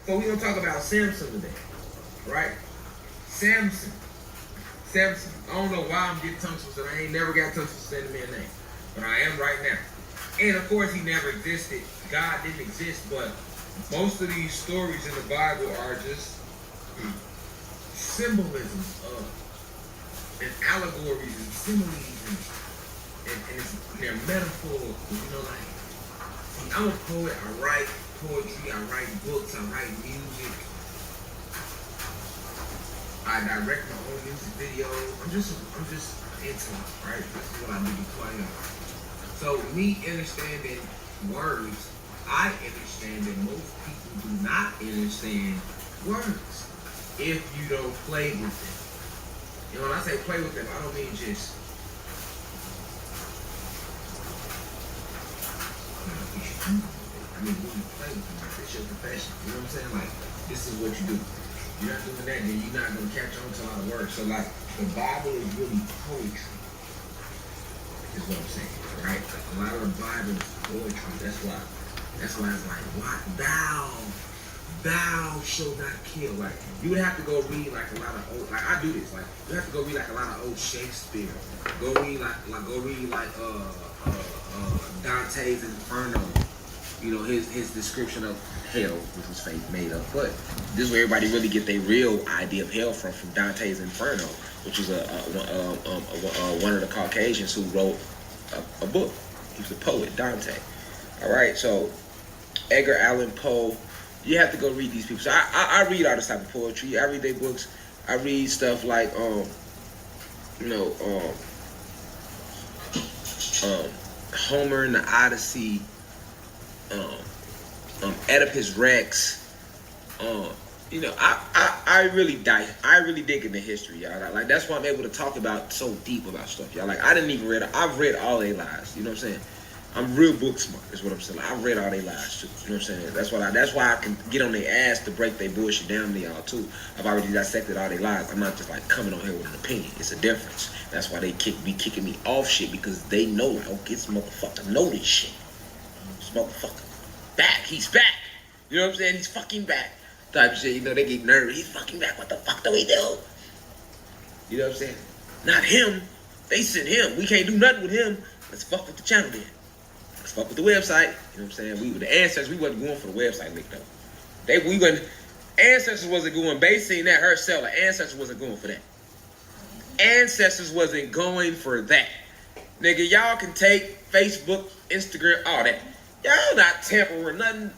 So we're going to talk about Samsun today, right? Samsun. Samsun. I don't know why I'm getting tongue twisted. I ain't never got tongue twisted in the man's name. But I am right now. And of course, he never existed. God didn't exist, but most of these stories in the Bible are just symbolisms of and allegories and similes and they're metaphors. You know, like, see, I'm a poet. I write poetry. I write books. I write music. I direct my own music videos. I'm just into it, right? This is what I do before I know. So me understanding words, I understand that most people do not understand words if you don't play with them. You know, when I say play with them, I don't mean just I mean when you play with them, like it's your profession. You know what I'm saying? Like this is what you do. You're not doing that, then you're not gonna catch on to a lot of words. So like the Bible is really poetry. Is what I'm saying, right? A lot of the Bible is poetry. That's why it's like, what? Thou shalt not kill. Like, you would have to go read like a lot of old, like I do this, like you have to go read like a lot of old Shakespeare. Go read like Dante's Inferno. You know, his description of hell, which was fake, made up. But this is where everybody really get their real idea of hell from Dante's Inferno, which is one of the Caucasians who wrote a book. He was a poet, Dante. All right, so Edgar Allan Poe. You have to go read these people. So I read all this type of poetry. I read their books. I read stuff like Homer and the Odyssey, Oedipus Rex. You know, I really dig into history, y'all. Like that's why I'm able to talk about so deep about stuff, y'all. Like I've read all their lives. You know what I'm saying? I'm real book smart, is what I'm saying. Like, I've read all their lives too. You know what I'm saying? That's why I can get on their ass to break their bullshit down to y'all too. I've already dissected all their lies. I'm not just like coming on here with an opinion. It's a difference. That's why they be kicking me off shit, because they know like, okay, this motherfucker know this shit. This motherfucker back. He's back. You know what I'm saying? He's fucking back. Type of shit. You know, they get nervous. He's fucking back. What the fuck do we do? You know what I'm saying? Not him. They sent him. We can't do nothing with him. Let's fuck with the channel then. Let's fuck with the website. You know what I'm saying? We were the ancestors. We wasn't going for the website link though. Ancestors wasn't going. Bay seen that herself. The ancestors wasn't going for that. Ancestors wasn't going for that. Nigga, y'all can take Facebook, Instagram, all that. Y'all not tampering nothing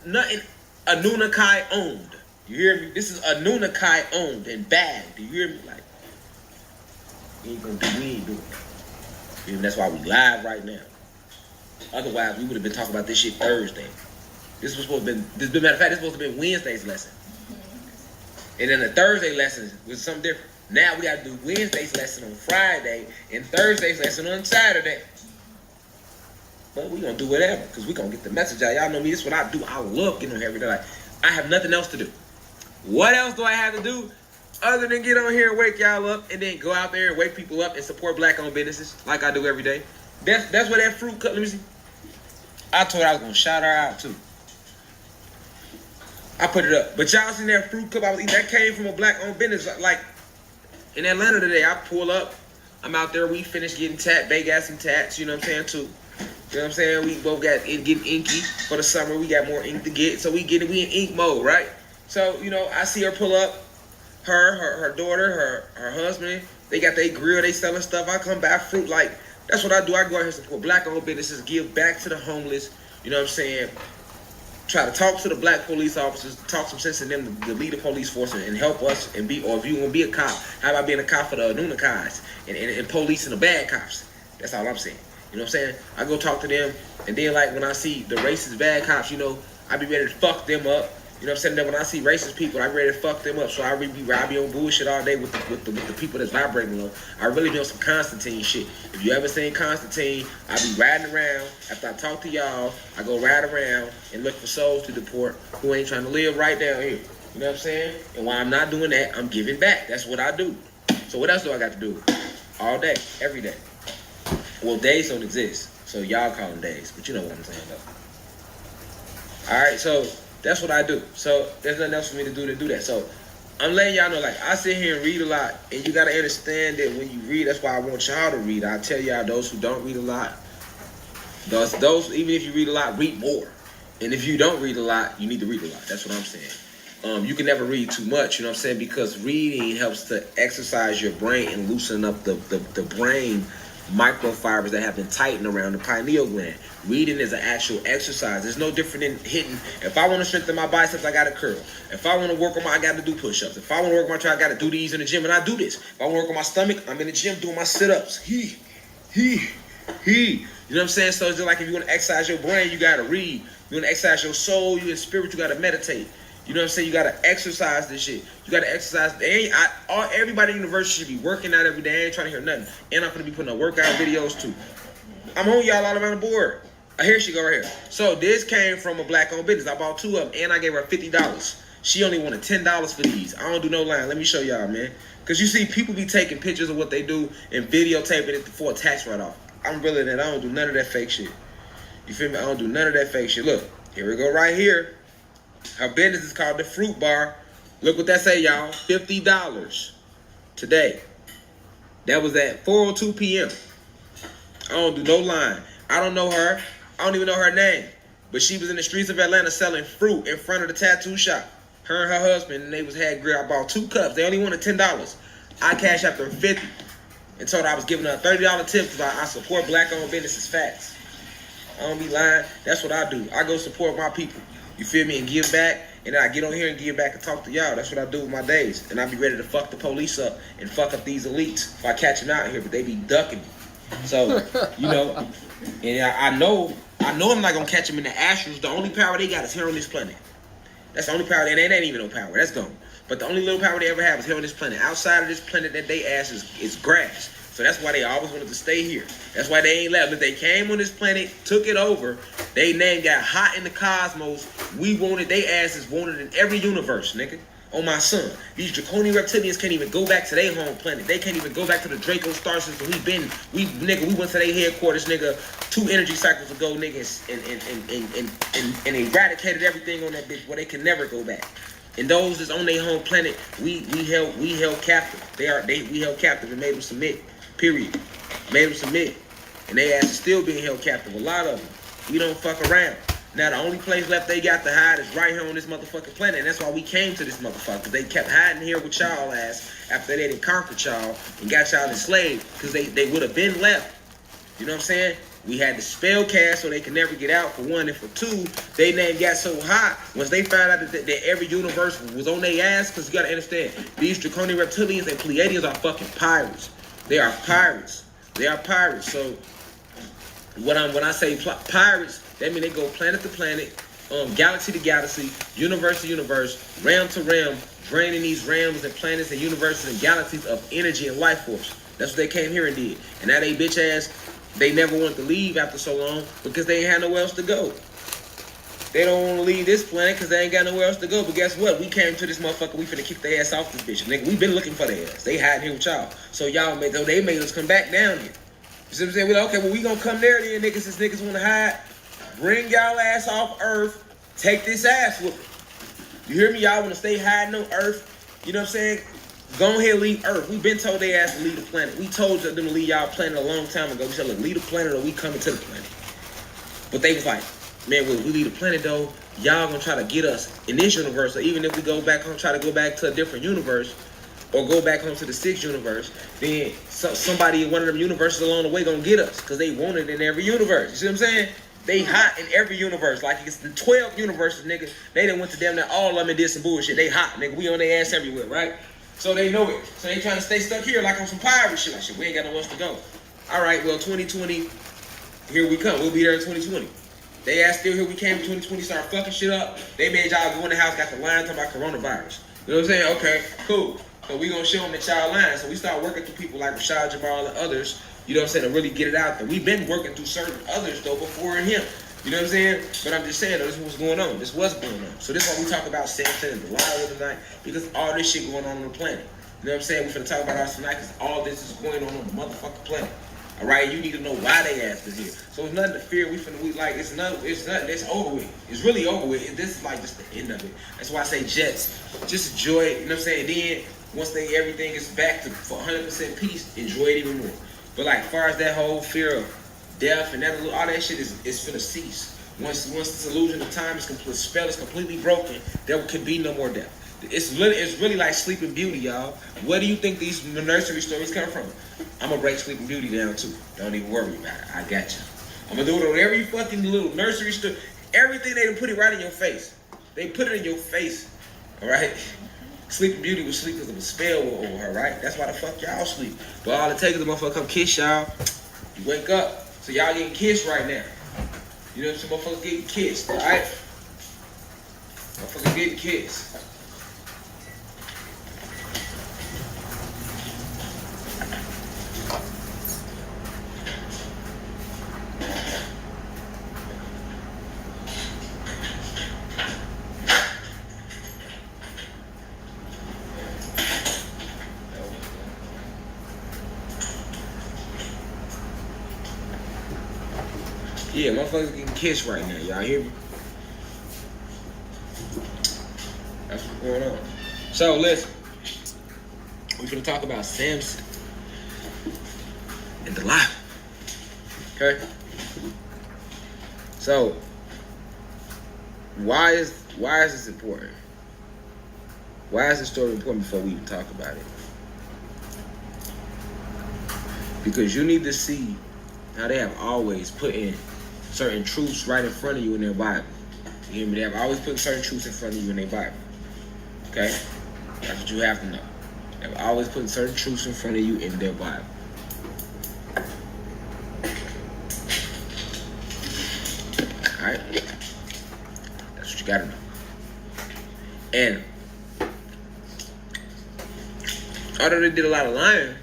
Anunnaki owned. You hear me? This is Anunnaki owned and bagged. Do you hear me? Like, we ain't doing it. That's why we live right now. Otherwise, we would have been talking about this shit Thursday. This was supposed to be, matter of fact, this was supposed to be Wednesday's lesson. And then the Thursday lesson was something different. Now we got to do Wednesday's lesson on Friday and Thursday's lesson on Saturday. But we going to do whatever, because we going to get the message out. Y'all know me, this is what I do. I love getting on here every day. Like, I have nothing else to do. What else do I have to do other than get on here and wake y'all up and then go out there and wake people up and support black-owned businesses like I do every day? That's where that fruit cut. Let me see. I told her I was gonna shout her out too. I put it up. But y'all seen that fruit cup I was eating? That came from a black-owned business. Like in Atlanta today, I pull up. I'm out there. We finished getting tat. They got some tats. You know what I'm saying too. You know what I'm saying? We both got getting inky for the summer. We got more ink to get, so we in ink mode, right? So you know, I see her pull up. Her daughter, her husband. They got their grill. They selling stuff. I come buy fruit like. That's what I do. I go out here and support black-owned businesses, give back to the homeless. You know what I'm saying? Try to talk to the black police officers, talk some sense in them to lead the police force and help us and be. Or if you want to be a cop, how about being a cop for the Anunnakis and policing the bad cops? That's all I'm saying. You know what I'm saying? I go talk to them, and then like when I see the racist bad cops, you know, I be ready to fuck them up. You know what I'm saying? Then when I see racist people, I'm ready to fuck them up. So I be on bullshit all day with the people that's vibrating low. I really be on some Constantine shit. If you ever seen Constantine, I be riding around. After I talk to y'all, I go ride around and look for souls to deport who ain't trying to live right down here. You know what I'm saying? And while I'm not doing that, I'm giving back. That's what I do. So what else do I got to do? All day, every day. Well, days don't exist. So y'all call them days. But you know what I'm saying though. All right, so That's what I do. So there's nothing else for me to do that. So I'm letting y'all know, like, I sit here and read a lot, and you gotta understand that when you read, that's why I want y'all to read. I tell y'all, those who don't read a lot, those even if you read a lot, read more. And if you don't read a lot, you need to read a lot. That's what I'm saying. You can never read too much, you know what I'm saying? Because reading helps to exercise your brain and loosen up the brain microfibers that have been tightened around the pineal gland. Reading is an actual exercise. It's no different than hitting. If I want to strengthen my biceps, I got to curl. If I want to work on I got to do push-ups. If I want to work on my try, I got to do these in the gym, and I do this. If I want to work on my stomach, I'm in the gym doing my sit-ups. You know what I'm saying? So it's just like if you want to exercise your brain, you got to read. You want to exercise your soul, you in spirit, you got to meditate. You know what I'm saying? You got to exercise this shit. You got to exercise. Everybody in the university should be working out every day. I ain't trying to hear nothing. And I'm going to be putting up workout videos too. I'm on y'all all around the board. Here she go right here. So this came from a black-owned business. I bought 2 of them, and I gave her $50. She only wanted $10 for these. I don't do no line. Let me show y'all, man. Because you see, people be taking pictures of what they do and videotaping it for a tax write-off. I'm really that. I don't do none of that fake shit. You feel me? I don't do none of that fake shit. Look, here we go right here. Her business is called The Fruit Bar. Look what that say, y'all. $50 today. That was at 4:02 p.m. I don't do no line. I don't know her. I don't even know her name. But she was in the streets of Atlanta selling fruit in front of the tattoo shop. Her and her husband, and they had grill. I bought 2 cups. They only wanted $10. I cashed out them $50 and told her I was giving her a $30 tip because I support black-owned businesses. Facts. I don't be lying. That's what I do. I go support my people. You feel me? And give back. And then I get on here and give back and talk to y'all. That's what I do with my days. And I be ready to fuck the police up and fuck up these elites if I catch them out here. But they be ducking me. So, you know, and I know I'm not going to catch them in the Astros. The only power they got is here on this planet. That's the only power. And it ain't even no power. That's gone. But the only little power they ever have is here on this planet. Outside of this planet that they ass is grass. So that's why they always wanted to stay here. That's why they ain't left. If they came on this planet, took it over, they name got hot in the cosmos. They asses wanted in every universe, nigga. On my son. These draconian reptilians can't even go back to their home planet. They can't even go back to the Draco star system. We went to their headquarters, nigga, 2 energy cycles ago, niggas, and eradicated everything on that bitch where they can never go back. And those that's on their home planet, we held captive. We held captive and made them submit. Period. Made them submit. And they ass is still being held captive. A lot of them. We don't fuck around. Now the only place left they got to hide is right here on this motherfucking planet. And that's why we came to this motherfucker. They kept hiding here with y'all ass after they didn't conquer y'all and got y'all enslaved. Because they would have been left. You know what I'm saying? We had the spell cast so they could never get out, for one. And for 2, they name got so hot once they found out that every universe was on their ass. Because you got to understand, these draconian reptilians and Pleiadians are fucking pirates. They are pirates. They are pirates. So when I say pirates, that means they go planet to planet, galaxy to galaxy, universe to universe, realm to realm, draining these realms and planets and universes and galaxies of energy and life force. That's what they came here and did. And now they bitch ass, they never wanted to leave after so long because they ain't had nowhere else to go. They don't want to leave this planet because they ain't got nowhere else to go. But guess what? We came to this motherfucker. We finna kick their ass off this bitch. Nigga, we been looking for their ass. They hiding here with y'all. So they made us come back down here. You see what I'm saying? Well, okay, well, we gonna come there then, niggas. Since niggas want to hide, bring y'all ass off Earth. Take this ass with it. You hear me? Y'all want to stay hiding on Earth. You know what I'm saying? Go ahead and leave Earth. We been told they ass to leave the planet. We told them to leave y'all planet a long time ago. We said, look, leave the planet or we coming to the planet. But they was like, man, when we leave the planet though, y'all gonna try to get us in this universe. Or even if we go back home, try to go back to a different universe, or go back home to the 6th universe, then somebody in one of them universes along the way gonna get us, because they want it in every universe. You see what I'm saying? They hot in every universe. Like it's the 12 universes, nigga. They done went to them, that all of them and did some bullshit. They hot, nigga. We on their ass everywhere, right? So they know it. So they trying to stay stuck here like on some pirate shit. Like shit, we ain't got nowhere else to go. All right, well, 2020, here we come. We'll be there in 2020. They ass still here. We came in 2020, started fucking shit up. They made y'all go in the house, got the line talking about coronavirus. You know what I'm saying? Okay, cool. So we gonna show them that y'all lying. So we start working through people like Rashad Jamal and others, you know what I'm saying, to really get it out there. We've been working through certain others though before him. You know what I'm saying? But I'm just saying though, this is what's going on. This was going on. So this is why we talk about Samsun and Delilah tonight, because all this shit going on the planet. You know what I'm saying? We're finna talk about ours tonight because all this is going on the motherfucking planet. All right, you need to know why they ass is here. So it's nothing to fear. It's nothing. It's over with. It's really over with. This is like just the end of it. That's why I say Jets. Just enjoy it. You know what I'm saying? Then once everything is back to for 100% peace, enjoy it even more. But like, as far as that whole fear of death and that all that shit is finna cease. Once this illusion of time is complete, spell is completely broken, there could be no more death. It's really like Sleeping Beauty, y'all. Where do you think these nursery stories come from? I'm gonna break Sleeping Beauty down too. Don't even worry about it. I got you. I'm gonna do it on every fucking little nursery story. Everything they done put it right in your face. They put it in your face. All right. Sleeping Beauty was sleep because of a spell over her, right? That's why the fuck y'all sleep. But all it takes is a motherfucker come kiss y'all. You wake up. So y'all getting kissed right now. You know what I'm saying? Motherfuckers getting kissed, all right? Motherfuckers getting kissed. Yeah, motherfuckers getting kissed right now. Y'all hear me? That's what's going on. So, listen. We're going to talk about Samson and Delilah. Okay? So, why is this important? Why is this story important before we even talk about it? Because you need to see how they have always put in certain truths right in front of you in their Bible. You hear me? They have always put certain truths in front of you in their Bible. Okay? That's what you have to know. They have always put certain truths in front of you in their Bible. Alright? That's what you gotta know. And although they did a lot of lying,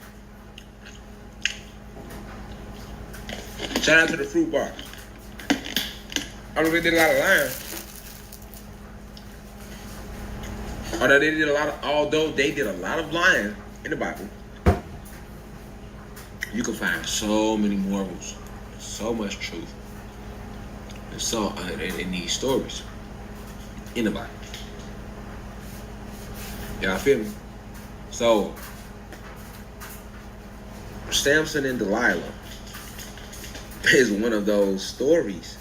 shout out to the fruit bar. Although they did a lot of lying, although they did a lot of lying in the Bible, you can find so many morals, so much truth, and so in these stories in the Bible. Y'all feel me? So Samson and Delilah is one of those stories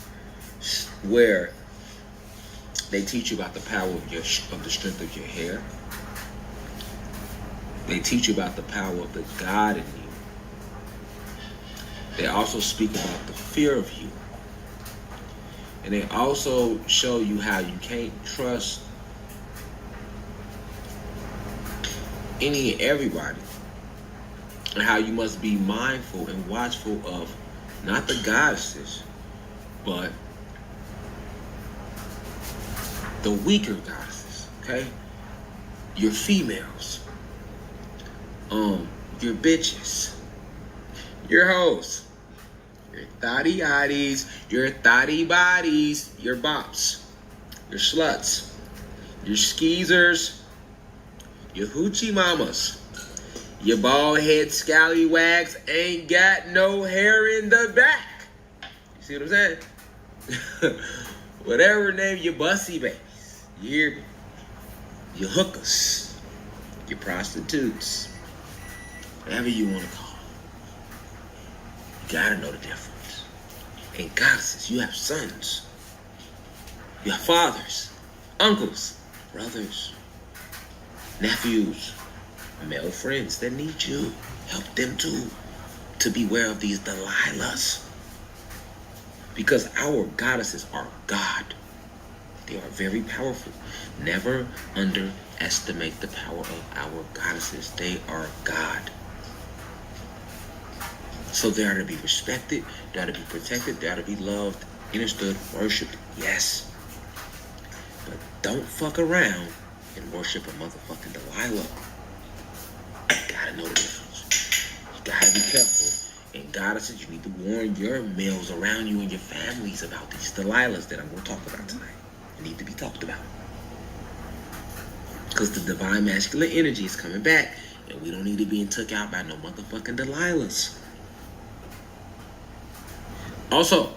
where they teach you about the power of the strength of your hair. They teach you about the power of the God in you. They also speak about the fear of you. And they also show you how you can't trust any and everybody. And how you must be mindful and watchful of not the goddesses, but the weaker goddesses, okay? Your females, your bitches, your hoes, your thotty oddies, your thotty bodies, your bops, your sluts, your skeezers, your hoochie mamas, your bald head scallywags ain't got no hair in the back. You see what I'm saying? Whatever name your bussy babies. You hear me? Your hookers. Your prostitutes. Whatever you want to call them. You gotta know the difference. And goddesses, you have sons. You have fathers. Uncles. Brothers. Nephews. Male friends that need you. Help them too. To beware of these Delilahs. Because our goddesses are God. They are very powerful. Never underestimate the power of our goddesses. They are God. So they are to be respected. They are to be protected. They are to be loved, understood, worshipped. Yes. But don't fuck around and worship a motherfucking Delilah. You gotta know the difference. You gotta be careful. And goddesses, you need to warn your males around you and your families about these Delilahs that I'm going to talk about tonight. They need to be talked about. Because the divine masculine energy is coming back. And we don't need to be took out by no motherfucking Delilahs. Also,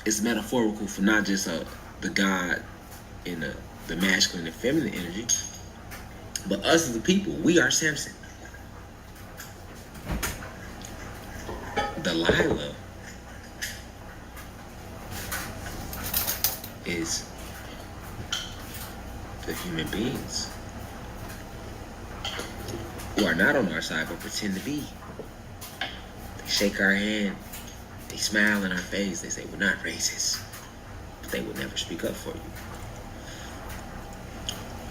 it's metaphorical for not just the God in the masculine and feminine energy, but us as a people. We are Samson. Delilah is the human beings who are not on our side but pretend to be. They shake our hand, they smile in our face, they say we're not racist, but they would never speak up for you.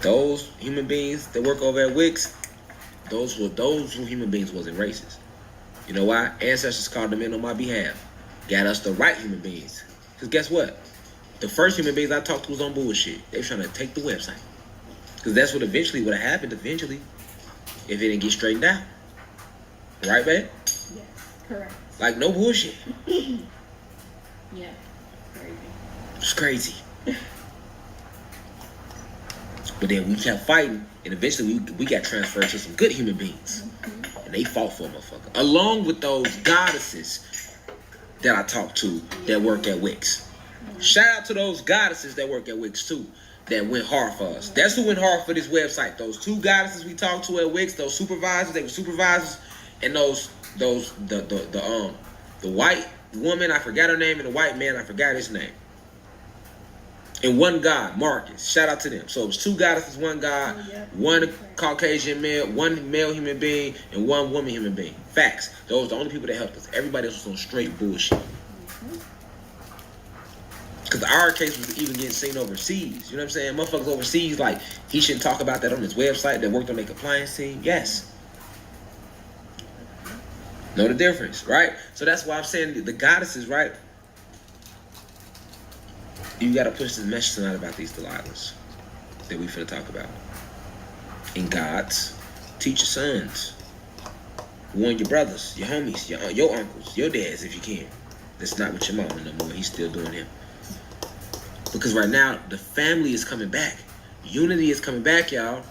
Those human beings that work over at Wix, those who human beings wasn't racist. You know why? Ancestors called them in on my behalf. Got us the right human beings. Because guess what? The first human beings I talked to was on bullshit. They were trying to take the website. Because that's what eventually would have happened eventually if it didn't get straightened out. Right, man? Yes, correct. Like, no bullshit. Yeah, crazy. It's crazy. But then we kept fighting, and eventually we got transferred to some good human beings. Mm-hmm. And they fought for a motherfucker. Along with those goddesses that I talked to that work at Wix. Mm-hmm. Shout out to those goddesses that work at Wix too, that went hard for us. That's who went hard for this website. Those two goddesses we talked to at Wix, those supervisors, they were supervisors, and the white woman, I forgot her name, and the white man, I forgot his name. And one God, Marcus. Shout out to them. So it was two goddesses, one God, one Caucasian male, one male human being, and one woman human being. Facts. Those are the only people that helped us. Everybody else was on straight bullshit. Because our case was even getting seen overseas. You know what I'm saying? Motherfuckers overseas, like, he shouldn't talk about that on his website that worked on their compliance team. Yes. Know the difference, right? So that's why I'm saying the goddesses, right? You got to push this message tonight about these Delilahs that we finna talk about. And gods, teach your sons. Warn your brothers, your homies, your uncles, your dads if you can. That's not with your mama no more. He's still doing him. Because right now, the family is coming back. Unity is coming back, y'all.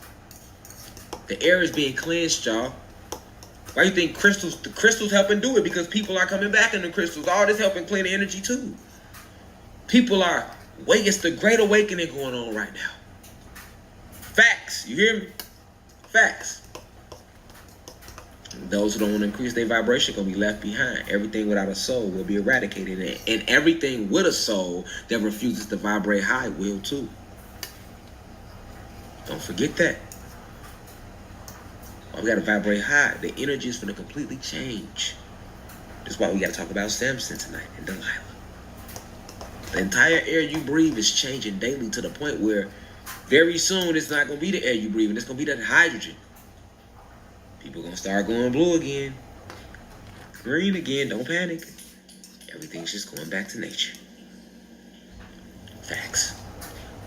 The air is being cleansed, y'all. Why you think the crystals helping do it? Because people are coming back in the crystals. All this helping clean the energy too. People are it's the great awakening going on right now. Facts. You hear me? Facts. Those who don't want to increase their vibration are going to be left behind. Everything without a soul will be eradicated. And everything with a soul that refuses to vibrate high will too. Don't forget that. We got to vibrate high. The energy is going to completely change. That's why we got to talk about Samson tonight and Delilah. The entire air you breathe is changing daily to the point where very soon it's not going to be the air you breathe. It's going to be that hydrogen. People are going to start going blue again. Green again. Don't panic. Everything's just going back to nature. Facts.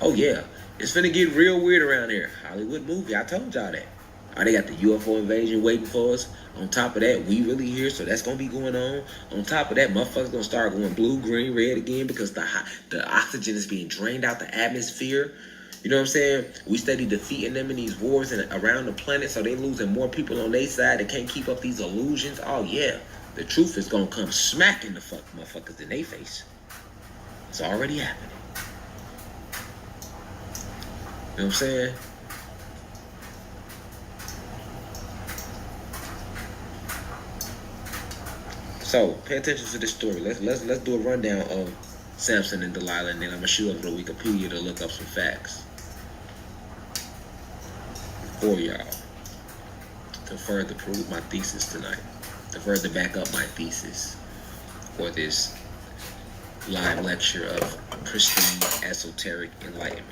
Oh, yeah. It's finna get real weird around here. Hollywood movie. I told y'all that. They got the UFO invasion waiting for us. On top of that, we really here, so that's going to be going on. On top of that, motherfuckers going to start going blue, green, red again because the oxygen is being drained out the atmosphere. You know what I'm saying? We steady defeating them in these wars and around the planet, so they losing more people on their side that can't keep up these illusions. Oh, yeah. The truth is going to come smacking the motherfuckers in their face. It's already happening. You know what I'm saying? So pay attention to this story. Let's do a rundown of Samson and Delilah, and then I'm gonna shoot over to Wikipedia to look up some facts for y'all to further prove my thesis tonight, to further back up my thesis for this live lecture of pristine esoteric enlightenment.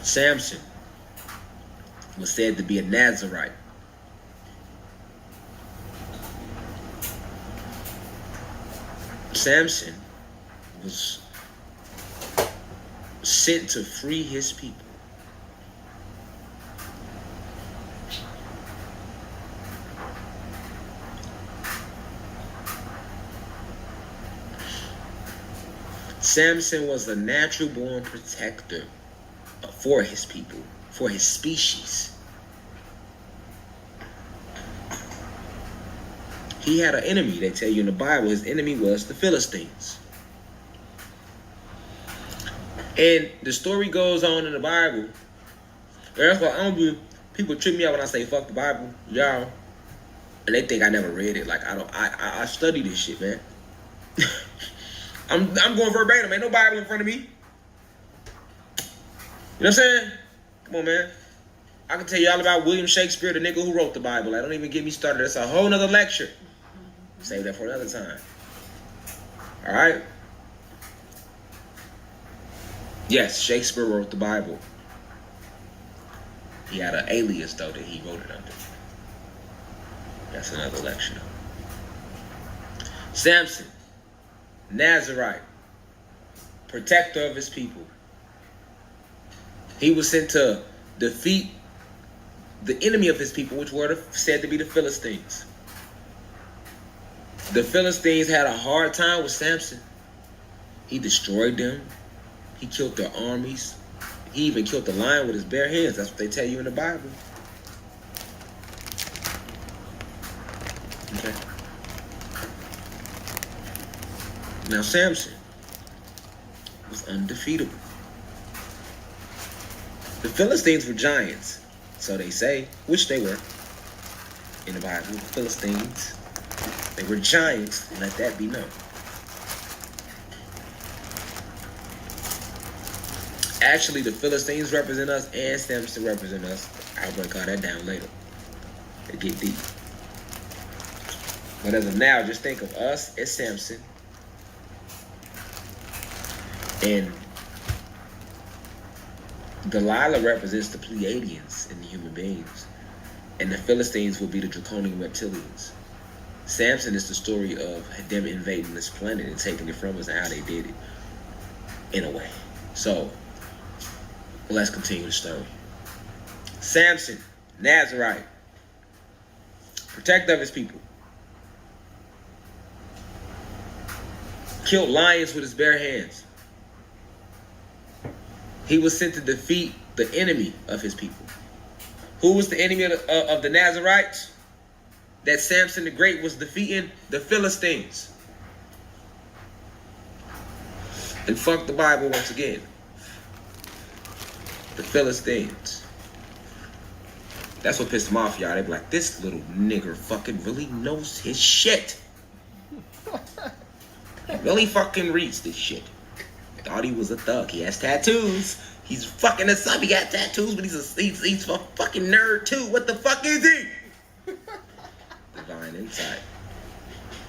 Samson was said to be a Nazarite. Samson was sent to free his people. Samson was a natural born protector for his people, for his species. He had an enemy. They tell you in the Bible his enemy was the Philistines. And the story goes on in the Bible. That's why people trick me out when I say fuck the Bible, y'all. And they think I never read it. Like I study this shit, man. I'm going verbatim. Ain't no Bible in front of me. You know what I'm saying? Come on, man. I can tell you all about William Shakespeare, the nigga who wrote the Bible. Like, don't even get me started. That's a whole nother lecture. Save that for another time. All right? Yes, Shakespeare wrote the Bible. He had an alias, though, that he wrote it under. That's another lecture. Samson, Nazarite, protector of his people. He was sent to defeat the enemy of his people, which were said to be the Philistines. The Philistines had a hard time with Samson. He destroyed them. He killed their armies. He even killed the lion with his bare hands. That's what they tell you in the Bible. Okay. Now Samson was undefeatable. The Philistines were giants, so they say, which they were in the Bible. The Philistines, they were giants. Let that be known. Actually, the Philistines represent us and Samson represent us. I'll break all that down later. It get deep. But as of now, just think of us as Samson. And Delilah represents the Pleiadians in the human beings. And the Philistines will be the draconian reptilians. Samson is the story of them invading this planet and taking it from us and how they did it. In a way. So, let's continue the story. Samson, Nazarite, protector of his people. Killed lions with his bare hands. He was sent to defeat the enemy of his people. Who was the enemy of the Nazarites? That Samson the Great was defeating? The Philistines. And fuck the Bible once again. The Philistines. That's what pissed them off, y'all. They be like, this little nigger fucking really knows his shit. He really fucking reads this shit. Thought he was a thug. He has tattoos. He's fucking us up. He got tattoos, but he's a fucking nerd too. What the fuck is he? Divine insight.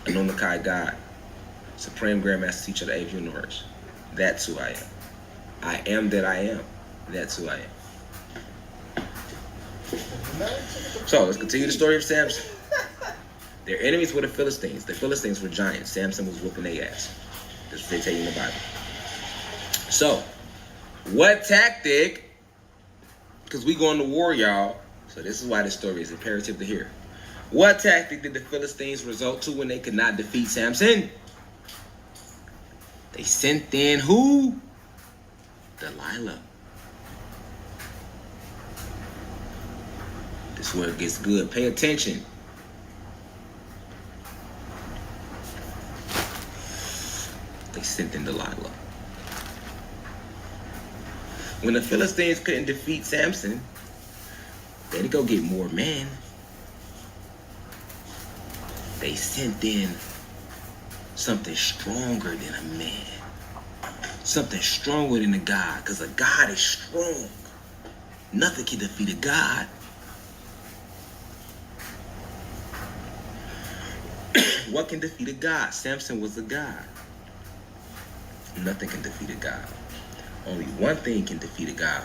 Anunnaki God. Supreme Grandmaster Teacher of the 8th Universe. That's who I am. I am that I am. That's who I am. So, let's continue the story of Samson. Their enemies were the Philistines. The Philistines were giants. Samson was whooping their ass. That's what they tell you in the Bible. So, what tactic, because we going to war, y'all, so this is why this story is imperative to hear. What tactic did the Philistines resort to when they could not defeat Samson? They sent in who? Delilah. This is where it gets good. Pay attention. They sent in Delilah. When the Philistines couldn't defeat Samson, they had to go get more men. They sent in something stronger than a man. Something stronger than a God, because a God is strong. Nothing can defeat a God. What can defeat a God? Samson was a God. Nothing can defeat a God. Only one thing can defeat a God.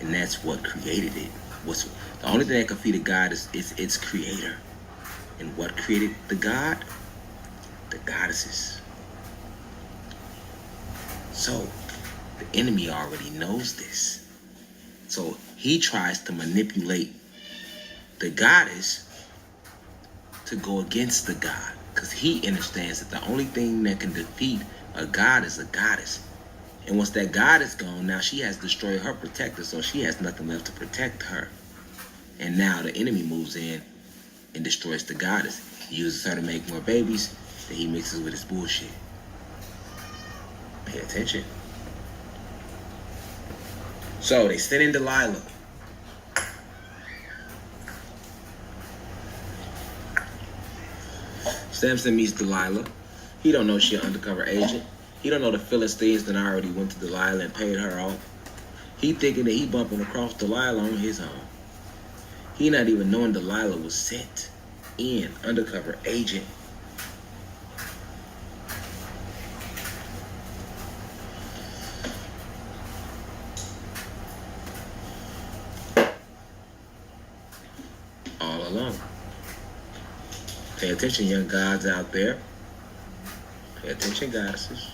And that's what created it. The only thing that can defeat a God is its creator. And what created the God? The goddesses. So, the enemy already knows this. So, he tries to manipulate the goddess to go against the God. Because he understands that the only thing that can defeat a God is a goddess. And once that God is gone, now she has destroyed her protector, so she has nothing left to protect her. And now the enemy moves in and destroys the goddess. He uses her to make more babies that he mixes with his bullshit. Pay attention. So they send in Delilah. Samson meets Delilah. He don't know she an undercover agent. He don't know the Philistines that already went to Delilah and paid her off. He thinking that he bumping across Delilah on his own. He not even knowing Delilah was sent in undercover agent. All alone. Pay attention, young gods out there. Pay attention, goddesses.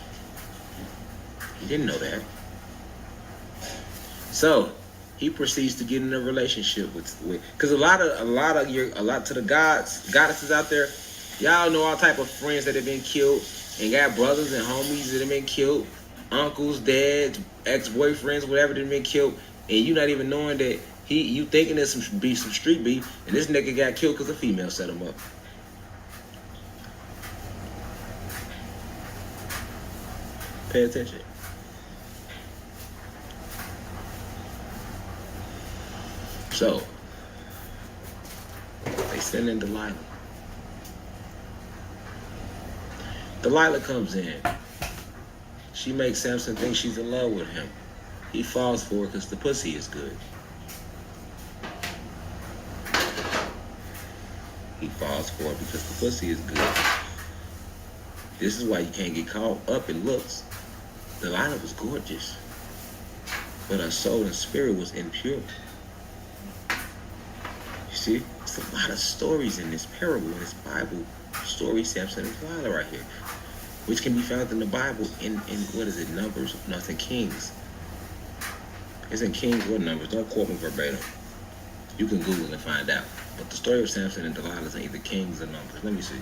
He didn't know that. So he proceeds to get in a relationship with because a lot to the goddesses out there, y'all know all type of friends that have been killed and got brothers and homies that have been killed, uncles, dads, ex-boyfriends, whatever that have been killed, and you not even knowing that you thinking there's some street beef, and this nigga got killed because a female set him up. Pay attention. So, they send in Delilah. Delilah comes in. She makes Samson think she's in love with him. He falls for her because the pussy is good. He falls for her because the pussy is good. This is why you can't get caught up in looks. Delilah was gorgeous, but her soul and spirit was impure. You see, there's a lot of stories in this parable, in this Bible story, Samson and Delilah right here, which can be found in the Bible in what is it, Numbers? No, it's in Kings. It's in Kings or Numbers. Don't quote me verbatim. You can Google and find out. But the story of Samson and Delilah is in either Kings or Numbers. Let me see.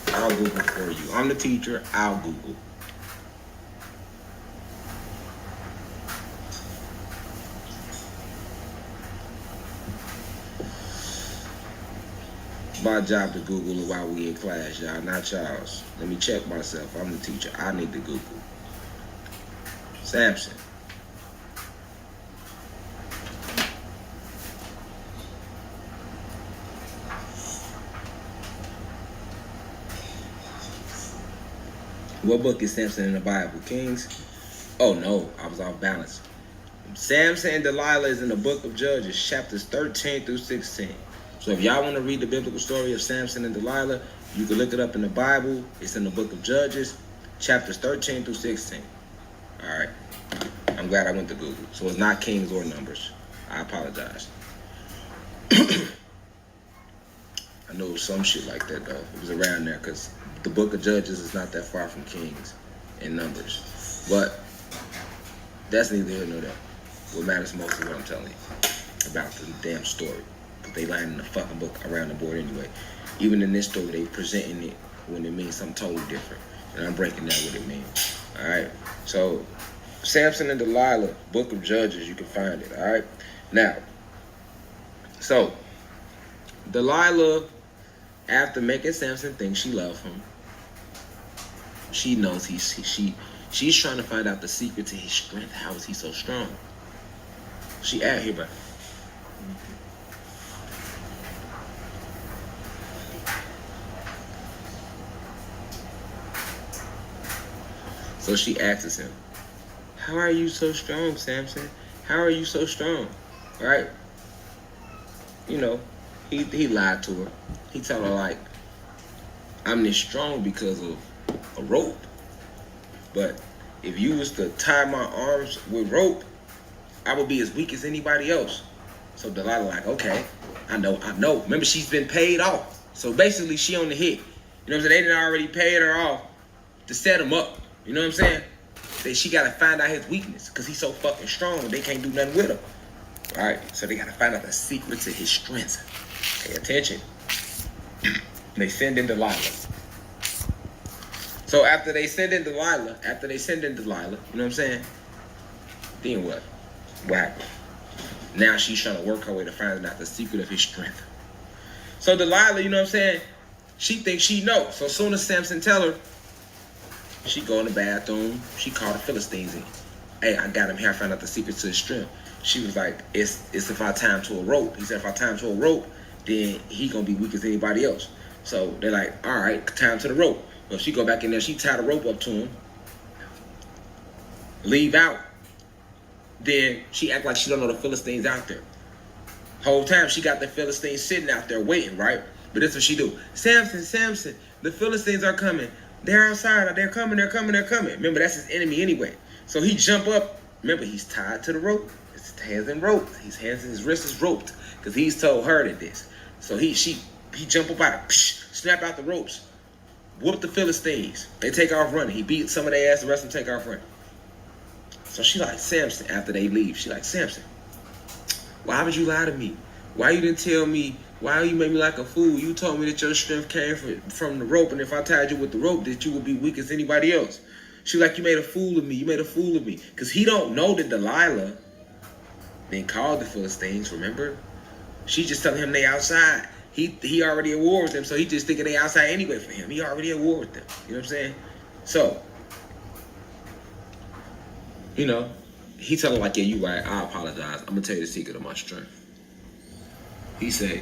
I'll Google for you. I'm the teacher. I'll Google. My job to Google it while we in class, y'all, not y'all's. Let me check myself. I'm the teacher. I need to Google. Samson. What book is Samson in the Bible? Kings? Oh no, I was off balance. Samson and Delilah is in the book of Judges, chapters 13 through 16. So if y'all want to read the biblical story of Samson and Delilah, you can look it up in the Bible. It's in the book of Judges, chapters 13 through 16. All right. I'm glad I went to Google. So it's not Kings or Numbers. I apologize. I know it was some shit like that, though. It was around there because the book of Judges is not that far from Kings and Numbers. But that's neither here nor there. What matters most is what I'm telling you about the damn story. But they lying in the fucking book around the board anyway. Even in this story, they presenting it when it means something totally different. And I'm breaking down what it means. Alright? So, Samson and Delilah, book of Judges, you can find it. Alright? Now, so, Delilah, after making Samson think she loves him, she knows she's trying to find out the secret to his strength. How is he so strong? She out here, bro. So she asks him, how are you so strong, Samson? How are you so strong? Right? You know, he lied to her. He told her, like, I'm this strong because of a rope. But if you was to tie my arms with rope, I would be as weak as anybody else. So Delilah like, okay, I know. Remember, she's been paid off. So basically, she on the hit. You know what I'm saying? They didn't already paid her off to set him up. You know what I'm saying? That she got to find out his weakness because he's so fucking strong. They can't do nothing with him. All right? So they got to find out the secret to his strength. Pay attention. They send in Delilah. So after they send in Delilah, you know what I'm saying? Then what? What happened? Now she's trying to work her way to find out the secret of his strength. So Delilah, you know what I'm saying? She thinks she knows. So as soon as Samson tell her, she go in the bathroom. She called the Philistines in. Hey, I got him here. I found out the secret to his strength. She was like, it's if I tie him to a rope. He said, if I tie him to a rope, then he gonna be weak as anybody else. So they're like, all right, tie him to the rope. Well, she go back in there. She tie the rope up to him. Leave out. Then she act like she don't know the Philistines out there. Whole time she got the Philistines sitting out there waiting, right? But this is what she do. Samson, Samson, the Philistines are coming. They're outside. They're coming. They're coming. They're coming. Remember, that's his enemy anyway. So he jump up. Remember, he's tied to the rope. His hands in roped. His hands and his wrists is roped because he's told her that this. So he jump up out, snap out the ropes, whoop the Philistines. They take off running. He beat some of their ass. The rest of them take off running. So she like, Samson, after they leave, she like, Samson, why would you lie to me? Why you didn't tell me? Why you made me like a fool? You told me that your strength came from the rope, and if I tied you with the rope, that you would be weak as anybody else. She like, you made a fool of me. You made a fool of me. Because he don't know that Delilah been called the Philistines, remember? She just telling him they outside. He already at war with them, so he just thinking they outside anyway for him. He already at war with them. You know what I'm saying? So, you know, he tell her like, yeah, you right. I apologize. I'm going to tell you the secret of my strength. He said,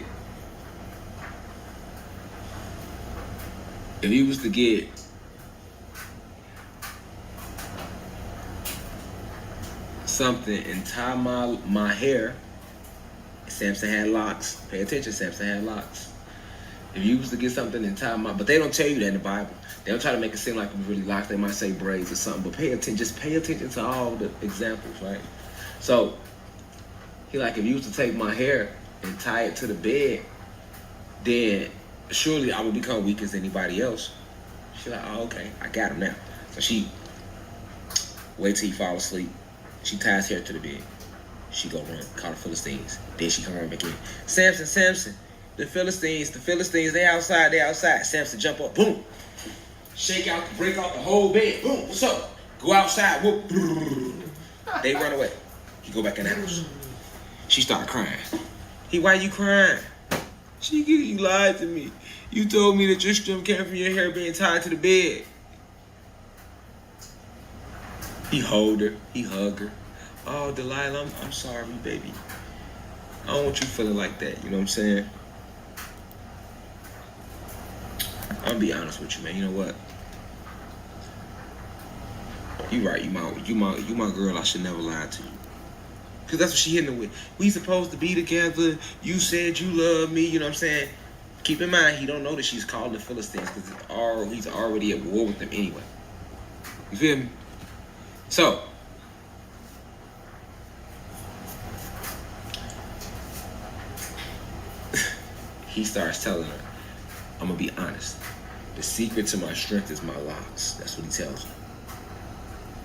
if you was to get something and tie my hair, Samson had locks. Pay attention, Samson had locks. If you was to get something and tie but they don't tell you that in the Bible. They don't try to make it seem like it was really locks. They might say braids or something, but pay attention. Just pay attention to all the examples, right? So he like, if you was to take my hair and tie it to the bed, then surely I would become weak as anybody else. She's like, oh, okay, I got him now. So she wait till he fall asleep. She ties hair to the bed. She go run, call the Philistines. Then she come run back in. Samson, Samson, the Philistines, they outside. Samson jump up, boom. Shake out, break out the whole bed. Boom, what's up? Go outside, whoop. They run away. He go back in the house. She start crying. Why you crying? You lied to me. You told me that your strength came from your hair being tied to the bed. He hold her. He hug her. Oh, Delilah, I'm sorry, baby. I don't want you feeling like that. You know what I'm saying? I'm gonna be honest with you, man. You know what? You right. You my girl. I should never lie to you. Because that's what she hitting it with. We supposed to be together. You said you love me. You know what I'm saying? Keep in mind, he don't know that she's called the Philistines because he's already at war with them anyway. You feel me? So, he starts telling her, I'm going to be honest. The secret to my strength is my locks. That's what he tells her.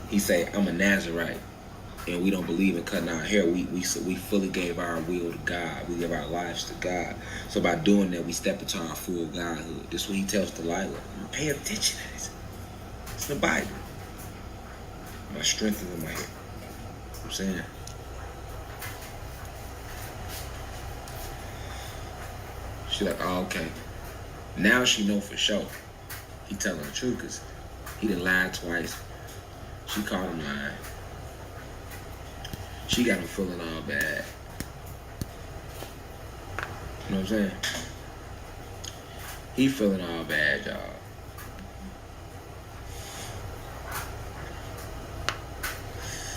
He say, I'm a Nazarite. And we don't believe in cutting our hair. We fully gave our will to God. We give our lives to God. So by doing that, we step into our full godhood. This is what he tells Delilah. Pay attention to this. It's the Bible. My strength is in my hair. You know what I'm saying? She's like, oh, okay. Now she know for sure. He telling the truth because he done lied twice. She caught him lying. She got him feeling all bad. You know what I'm saying? He feeling all bad, y'all.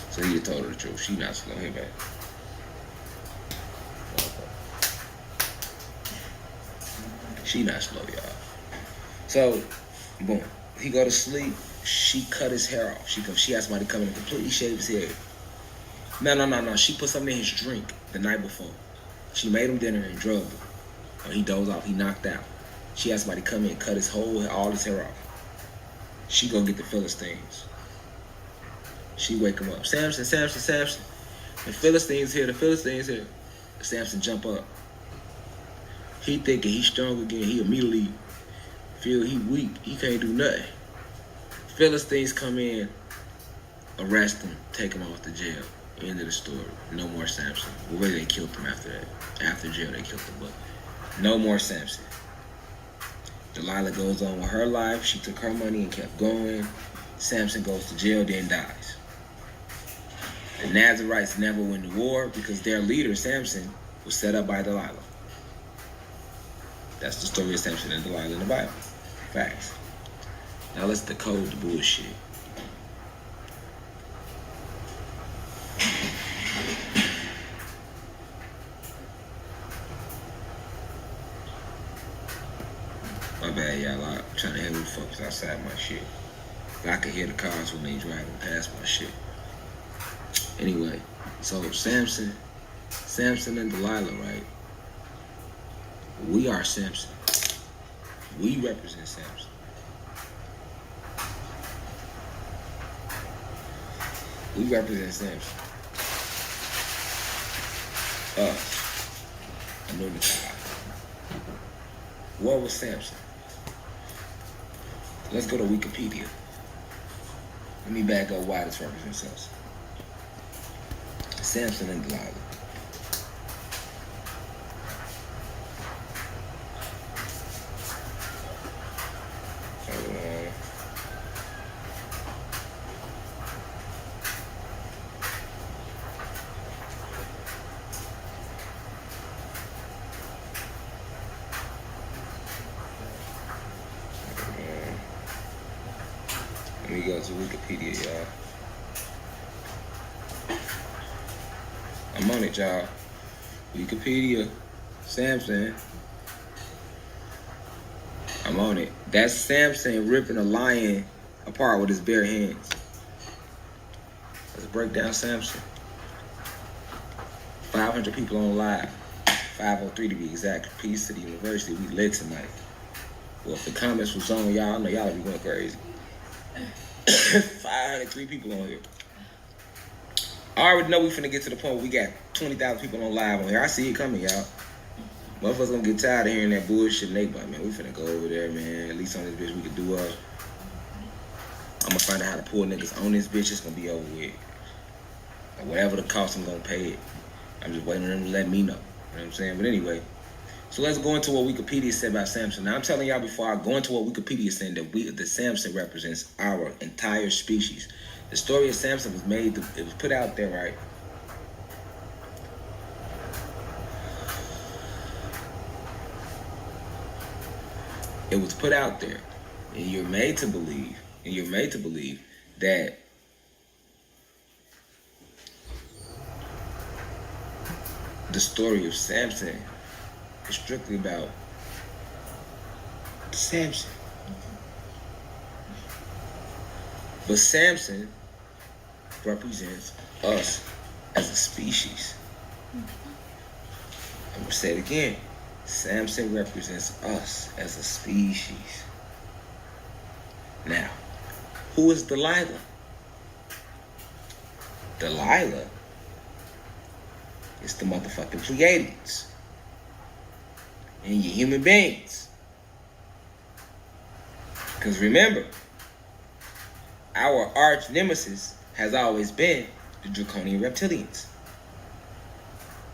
So he told her the truth. She not slow. Hey, man. She not slow, y'all. So, boom. He go to sleep. She cut his hair off. She had somebody come in and completely shave his hair. No. She put something in his drink the night before. She made him dinner and drugged him. When he dozed off, he knocked out. She had somebody come in and cut all his hair off. She go get the Philistines. She wake him up. Samson. The Philistines here. Samson jump up. He thinking he's strong again. He immediately feel he weak. He can't do nothing. Philistines come in, arrest him, take him off to jail. End of the story. No more Samson. Well, really, they killed him after that. After jail, they killed him. But No more Samson. Delilah goes on with her life. She took her money and kept going. Samson goes to jail, then dies. The Nazarites never went to war because their leader, Samson, was set up by Delilah. That's the story of Samson and Delilah in the Bible. Facts. Now let's decode the bullshit. My bad, y'all. I'm trying to handle the folks outside my shit. I can hear the cars when they driving past my shit. Anyway, so Samson and Delilah, right? We are Samson. We represent Samson. We represent Samson. Us. Anubis. What was Samson? Let's go to Wikipedia. Let me back up why this represents us. Samson and Delilah. Let me go to Wikipedia, y'all. I'm on it, y'all. Wikipedia. Samson. I'm on it. That's Samson ripping a lion apart with his bare hands. Let's break down Samson. 500 people on live. 503 to be exact. Peace to the university. We lit tonight. Well, if the comments was on, y'all, I know y'all be going crazy. 503 people on here. I already know we finna get to the point where we got 20,000 people on live on here. I see it coming, y'all. Motherfuckers gonna get tired of hearing that bullshit and they but man, we finna go over there, man. At least on this bitch we can do I'm gonna find out how to pull niggas on this bitch. It's gonna be over with. Like, whatever the cost, I'm gonna pay it. I'm just waiting on them to let me know. You know what I'm saying? But anyway, so let's go into what Wikipedia said about Samson. Now I'm telling y'all before I go into what Wikipedia is saying that Samson represents our entire species. The story of Samson was it was put out there, right? It was put out there, and you're made to believe that the story of Samson is strictly about Samson. But Samson represents us as a species. I'm gonna say it again. Samson represents us as a species. Now, who is Delilah? Delilah is the motherfucking Pleiadians. And you human beings. Because remember, our arch nemesis has always been the Draconian Reptilians.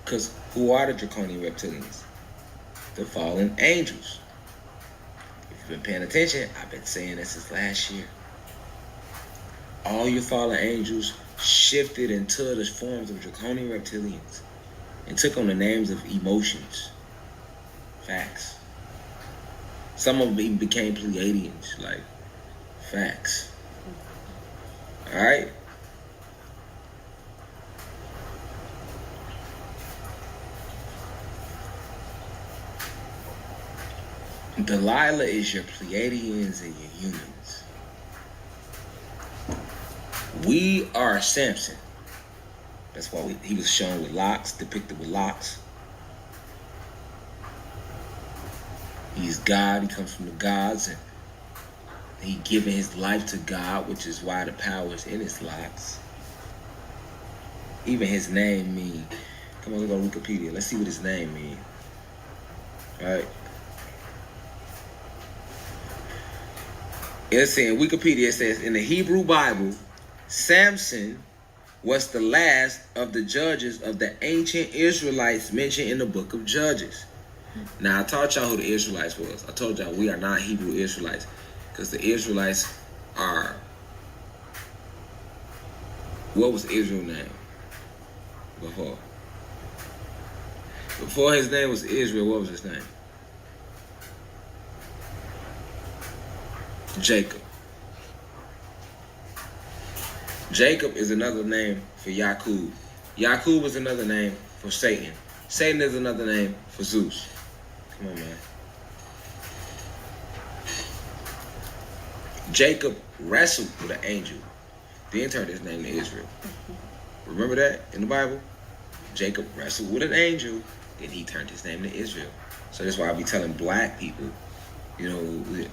Because who are the Draconian Reptilians? The fallen angels. If you've been paying attention, I've been saying this since last year. All your fallen angels shifted into the forms of Draconian Reptilians and took on the names of emotions. Facts. Some of them even became Pleiadians. Like, facts. Alright? Delilah is your Pleiadians and your humans. We are Samson. That's why he was shown with locks, depicted with locks. He's God. He comes from the gods, and he given his life to God, which is why the power is in his locks. Even his name mean. Come on, let's go to Wikipedia. Let's see what his name mean. All right. It's in Wikipedia. It says in the Hebrew Bible, Samson was the last of the judges of the ancient Israelites mentioned in the book of Judges. Now, I taught y'all who the Israelites was. I told y'all we are not Hebrew Israelites because the Israelites are... What was Israel's name before? Before his name was Israel, what was his name? Jacob. Jacob is another name for Yakub. Yakub is another name for Satan. Satan is another name for Zeus. Come on, man. Jacob wrestled with an angel, then turned his name to Israel. Remember that in the Bible? Jacob wrestled with an angel, then he turned his name to Israel. So that's why I be telling black people, you know,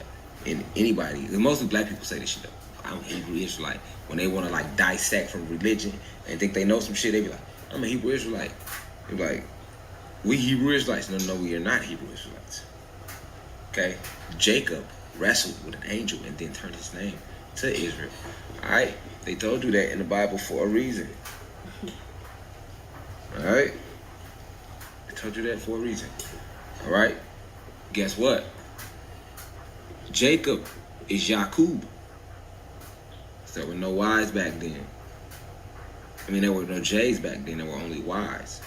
and anybody, mostly black people say this shit though. I'm a Hebrew Israelite. When they want to like dissect from religion and think they know some shit, they be like, I'm a Hebrew Israelite. They be like, we Hebrew Israelites. No, we are not Hebrew Israelites. Okay? Jacob wrestled with an angel and then turned his name to Israel. Alright? They told you that in the Bible for a reason. Alright? They told you that for a reason. Alright? Guess what? Jacob is Yakub. So there were no Y's back then. I mean, there were no J's back then. There were only Y's.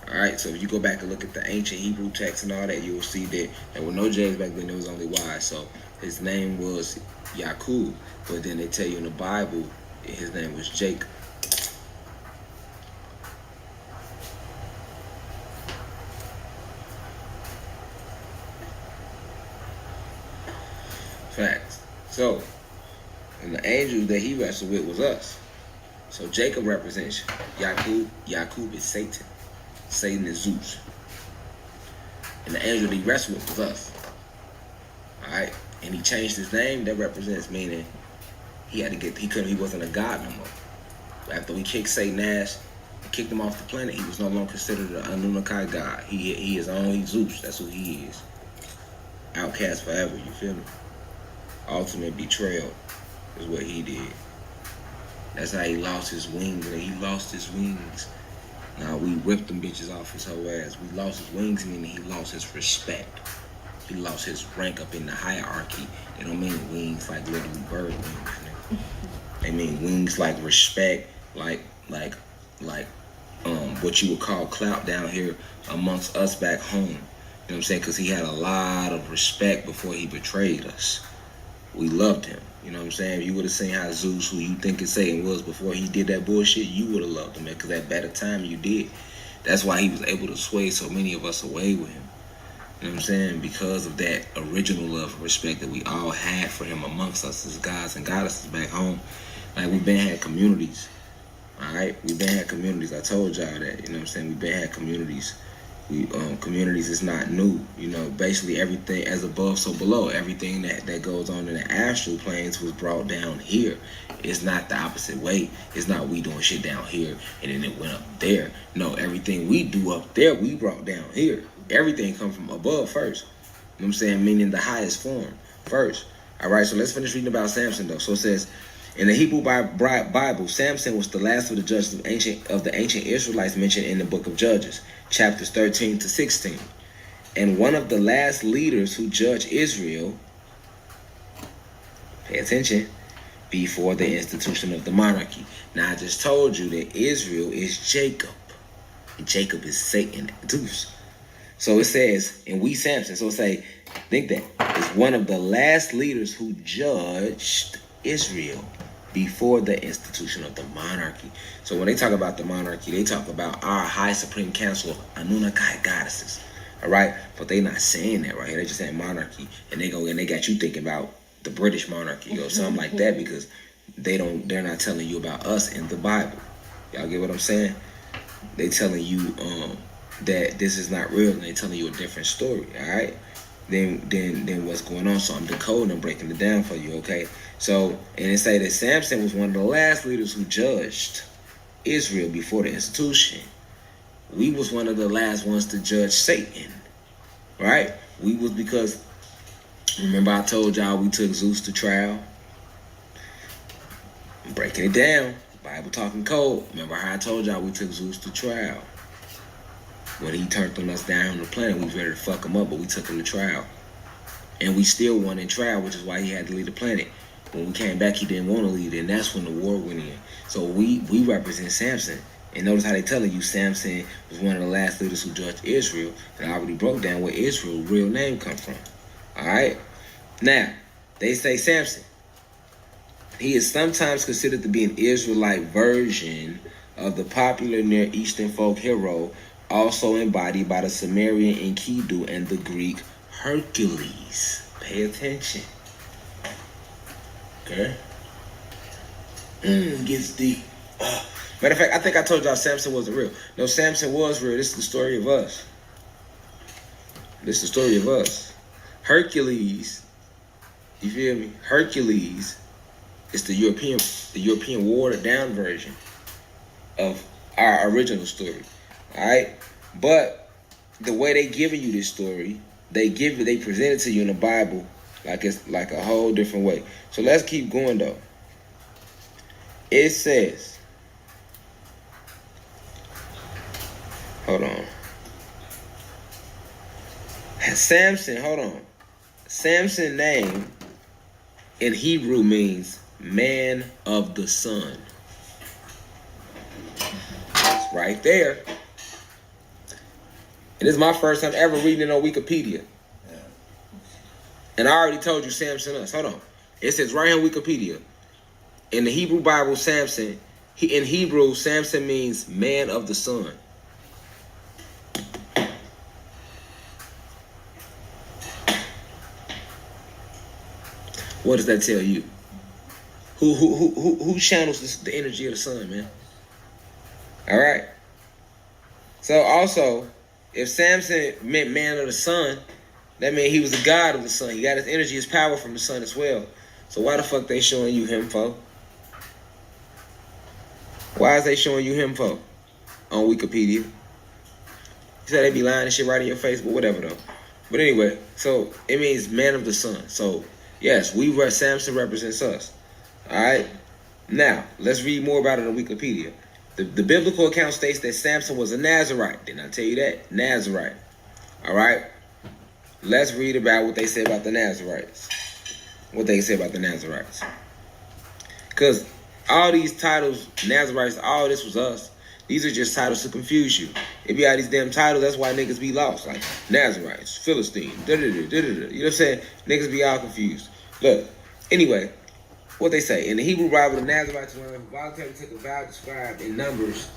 Alright, so if you go back and look at the ancient Hebrew text and all that, you will see that there were no J's back then. There was only Y's. So his name was Yakub. But then they tell you in the Bible, his name was Jacob. Facts. So, and the angel that he wrestled with was us. So Jacob represents Yakub. Yakub is Satan. Satan is Zeus. And the angel that he wrestled with was us. Alright? And he changed his name. That represents meaning he wasn't a god no more. After we kicked Satan ass, kicked him off the planet, he was no longer considered an Anunnaki god. He is only Zeus. That's who he is. Outcast forever, you feel me? Ultimate betrayal is what he did. That's how he lost his wings. He lost his wings. Now we ripped them bitches off his whole ass. We lost his wings, meaning he lost his respect. He lost his rank up in the hierarchy. They don't mean wings like literally bird wings. They mean wings like respect, like what you would call clout down here amongst us back home. You know what I'm saying? Because he had a lot of respect before he betrayed us. We loved him. You know what I'm saying? If you would have seen how Zeus, who you think is Satan, was before he did that bullshit, you would have loved him, because at better time you did. That's why he was able to sway so many of us away with him. You know what I'm saying? Because of that original love and respect that we all had for him amongst us as gods and goddesses back home. Like, we've been had communities. Alright? We've been had communities. I told y'all that. You know what I'm saying? We've been had communities. Communities is not new. You know, basically everything as above, so below. Everything that goes on in the astral planes was brought down here. It's not the opposite way. It's not we doing shit down here and then it went up there. No, everything we do up there, we brought down here. Everything comes from above first. You know what I'm saying? Meaning the highest form first. Alright, so let's finish reading about Samson though. So it says, in the Hebrew Bible, Samson was the last of the judges of the ancient Israelites mentioned in the book of Judges, chapters 13 to 16. And one of the last leaders who judged Israel, pay attention, before the institution of the monarchy. Now, I just told you that Israel is Jacob. And Jacob is Satan, Zeus. So it says, and we Samson, so say, think that, is one of the last leaders who judged Israel before the institution of the monarchy. So when they talk about the monarchy, they talk about our high supreme council of Anunnaki goddesses. Alright? But they not saying that right here. They just saying monarchy. And they got you thinking about the British monarchy or something like that, because they're not telling you about us in the Bible. Y'all get what I'm saying? They telling you that this is not real, and they telling you a different story, alright? Then what's going on? So I'm decoding and breaking it down for you, okay? So, and it say that Samson was one of the last leaders who judged Israel before the institution. We was one of the last ones to judge Satan, right? We was, because, remember I told y'all we took Zeus to trial? I'm breaking it down. Bible talking code. Remember how I told y'all we took Zeus to trial? When he turned on us down on the planet, we was ready to fuck him up, but we took him to trial. And we still won in trial, which is why he had to leave the planet. When we came back, he didn't want to leave, and that's when the war went in. So we represent Samson. And notice how they telling you Samson was one of the last leaders who judged Israel. And I already broke down where Israel's real name come from. Alright? Now, they say Samson. He is sometimes considered to be an Israelite version of the popular Near Eastern folk hero, also embodied by the Sumerian Enkidu and the Greek Hercules. Pay attention. Okay? Gets deep. Matter of fact, I think I told y'all Samson wasn't real. No, Samson was real. This is the story of us. This is the story of us. Hercules, you feel me? Hercules is the European watered down version of our original story. Alright? But the way they giving you this story, they present it to you in the Bible like it's like a whole different way. So let's keep going though. It says, hold on. Samson, hold on. Samson's name in Hebrew means man of the sun. It's right there. And this is my first time ever reading it on Wikipedia. And I already told you Samson us. Hold on. It says right here on Wikipedia. In the Hebrew Bible, Samson, in Hebrew, Samson means man of the sun. What does that tell you? Who channels the energy of the sun, man? All right. So also, if Samson meant man of the sun, that means he was the god of the sun. He got his energy, his power from the sun as well. So why the fuck they showing you him for? Why is they showing you him for? On Wikipedia. You said they be lying and shit right in your face, but whatever though. But anyway, so it means man of the sun. So yes, Samson represents us. Alright? Now, let's read more about it on Wikipedia. The biblical account states that Samson was a Nazarite. Didn't I tell you that? Nazarite. Alright? Let's read about what they say about the Nazarites. What they say about the Nazarites. Because all these titles, Nazarites, all this was us. These are just titles to confuse you. It be all these damn titles, that's why niggas be lost. Like Nazarites, Philistine, da-da-da, da-da-da. You know what I'm saying? Niggas be all confused. Look, anyway, what they say. In the Hebrew Bible, the Nazarites were voluntarily took a vow described in Numbers.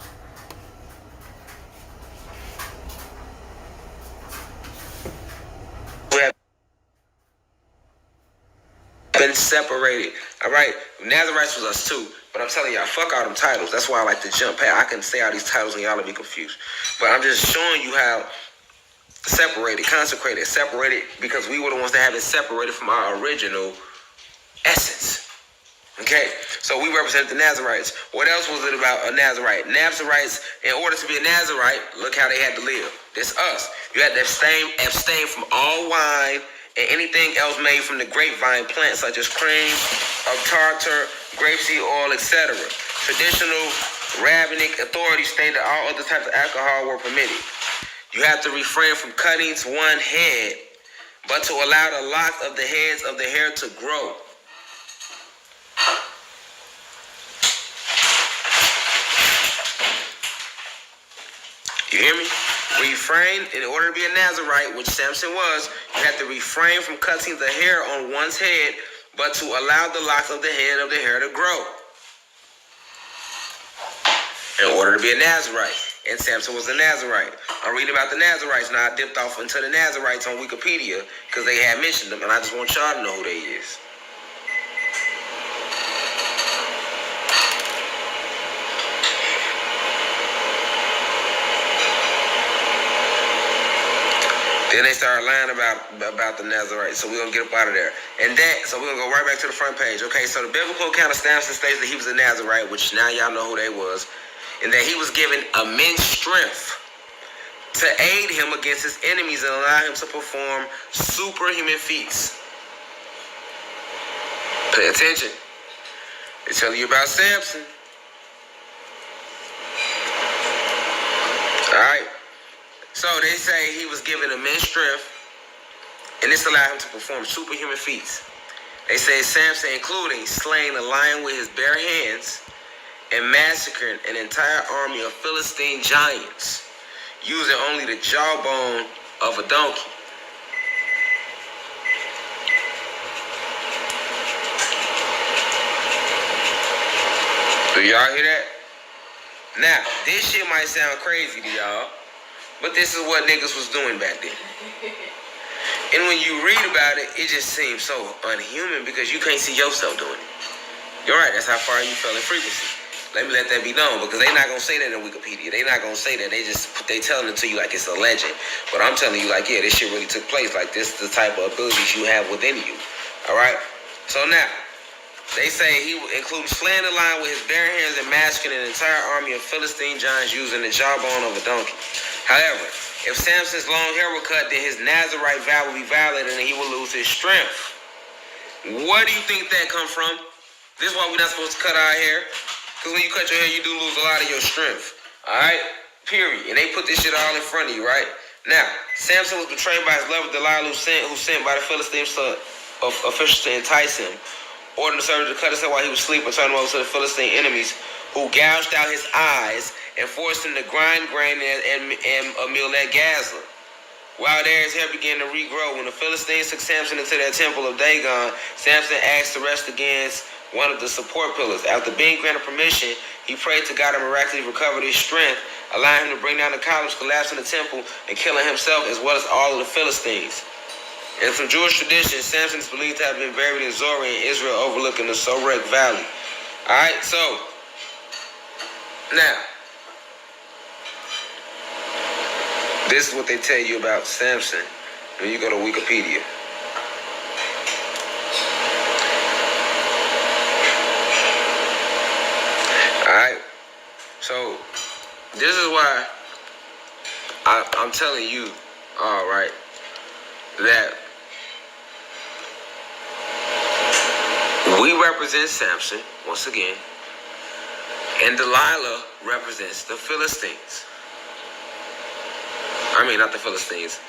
We have been separated. Alright? Nazarites was us too. But I'm telling y'all, fuck all them titles. That's why I like to jump past. I can say all these titles and y'all will be confused. But I'm just showing you how separated, consecrated, separated, because we were the ones that have it separated from our original essence. Okay? So we represent the Nazarites. What else was it about a Nazarite? Nazarites, in order to be a Nazarite, look how they had to live. This us. You had to abstain from all wine and anything else made from the grapevine plant, such as cream of tartar, grapeseed oil, etc. Traditional rabbinic authorities state that all other types of alcohol were permitted. You have to refrain from cutting one head, but to allow the locks of the heads of the hair to grow. You hear me? Refrain, in order to be a Nazarite, which Samson was, you have to refrain from cutting the hair on one's head, but to allow the locks of the head of the hair to grow. In order to be a Nazarite. And Samson was a Nazarite. I'm reading about the Nazarites. Now I dipped off into the Nazarites on Wikipedia because they had mentioned them, and I just want y'all to know who they is. Then they started lying about the Nazarites, so we're going to get up out of there. And so we're going to go right back to the front page. Okay, so the biblical account of Samson states that he was a Nazarite, which now y'all know who they was, and that he was given immense strength to aid him against his enemies and allow him to perform superhuman feats. Pay attention. They tell you about Samson. All right. So they say he was given immense strength, and this allowed him to perform superhuman feats. They say Samson, including slaying a lion with his bare hands and massacring an entire army of Philistine giants, using only the jawbone of a donkey. Do y'all hear that? Now, this shit might sound crazy to y'all, but this is what niggas was doing back then. And when you read about it, it just seems so unhuman because you can't see yourself doing it. You're right, that's how far you fell in frequency. Let me let that be known, because they're not going to say that in Wikipedia. They're not going to say that. They telling it to you like it's a legend. But I'm telling you like, yeah, this shit really took place. Like, this is the type of abilities you have within you. All right? So now, they say he included slaying the lion with his bare hands and massacring an entire army of Philistine giants using the jawbone of a donkey. However, if Samson's long hair were cut, then his Nazarite vow would be violated and he would lose his strength. Where do you think that come from? This is why we're not supposed to cut our hair. Because when you cut your hair, you do lose a lot of your strength. Alright? Period. And they put this shit all in front of you, right? Now, Samson was betrayed by his lover Delilah, who sent by the Philistine officials to entice him. Ordered the servant to cut his hair while he was asleep and turn him over to the Philistine enemies, who gouged out his eyes and forced him to grind grain and a meal at Gaza. While there, his hair began to regrow. When the Philistines took Samson into their temple of Dagon, Samson asked to rest against one of the support pillars. After being granted permission, he prayed to God to miraculously recover his strength, allowing him to bring down the columns, collapsing the temple, and killing himself as well as all of the Philistines. And from Jewish tradition, Samson is believed to have been buried in Zorah in Israel, overlooking the Sorek Valley. Alright, so, now, this is what they tell you about Samson when you go to Wikipedia. Alright, so this is why I'm telling you, alright, that we represent Samson, once again, and Delilah represents the Philistines. I mean, not the Philistines.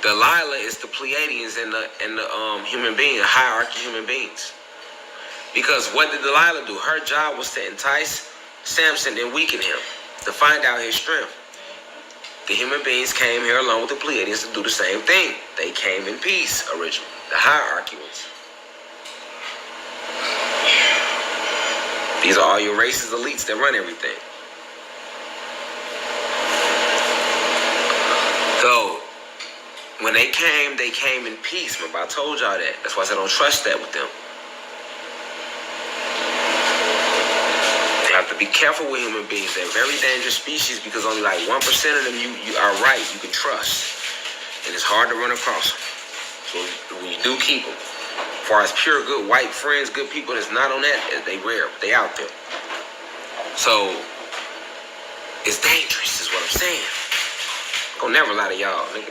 Delilah is the Pleiadians and the human being, hierarchy human beings. Because what did Delilah do? Her job was to entice Samson and weaken him, to find out his strength. The human beings came here along with the Pleiadians to do the same thing. They came in peace originally, the hierarchy ones. These are all your racist elites that run everything. So, when they came in peace. Remember, I told y'all that. That's why I said don't trust that with them. You have to be careful with human beings. They're very dangerous species because only like 1% of them you are right, you can trust. And it's hard to run across them. So when you do keep them. As far as pure, good, white friends, good people that's not on that, they rare. They out there. So, it's dangerous is what I'm saying. I'm gonna never lie to y'all, nigga.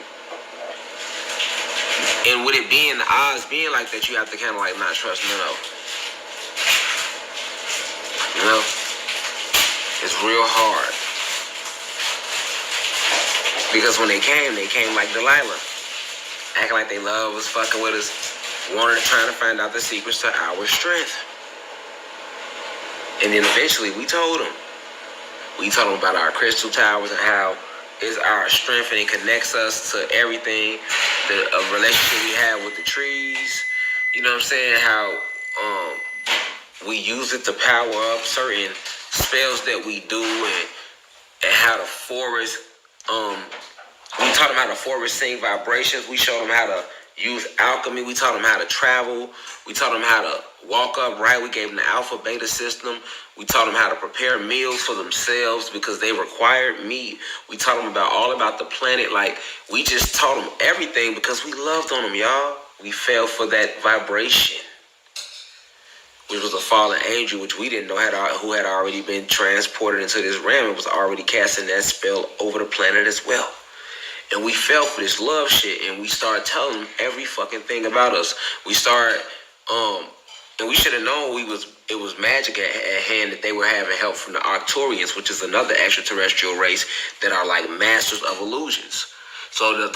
And with it being, the odds being like that, you have to kind of like not trust none of them. You know? It's real hard. Because when they came like Delilah. Acting like they love us, fucking with us. Wanted to try to find out the secrets to our strength. And then eventually we told them. We told them about our crystal towers and how it's our strength and it connects us to everything. The relationship we have with the trees. You know what I'm saying? How we use it to power up certain spells that we do and how the forest, we taught them how the forest sing vibrations. We showed them how to use alchemy. We taught them how to travel. We taught them how to walk upright. We gave them the alpha beta system. We taught them how to prepare meals for themselves because they required meat. We taught them all about the planet. Like, we just taught them everything because we loved on them, y'all. We fell for that vibration, which was a fallen angel, which we didn't know who had already been transported into this realm and was already casting that spell over the planet as well. And we fell for this love shit, and we started telling them every fucking thing about us. We started, and we should have known it was magic at hand that they were having help from the Arcturians, which is another extraterrestrial race that are like masters of illusions. The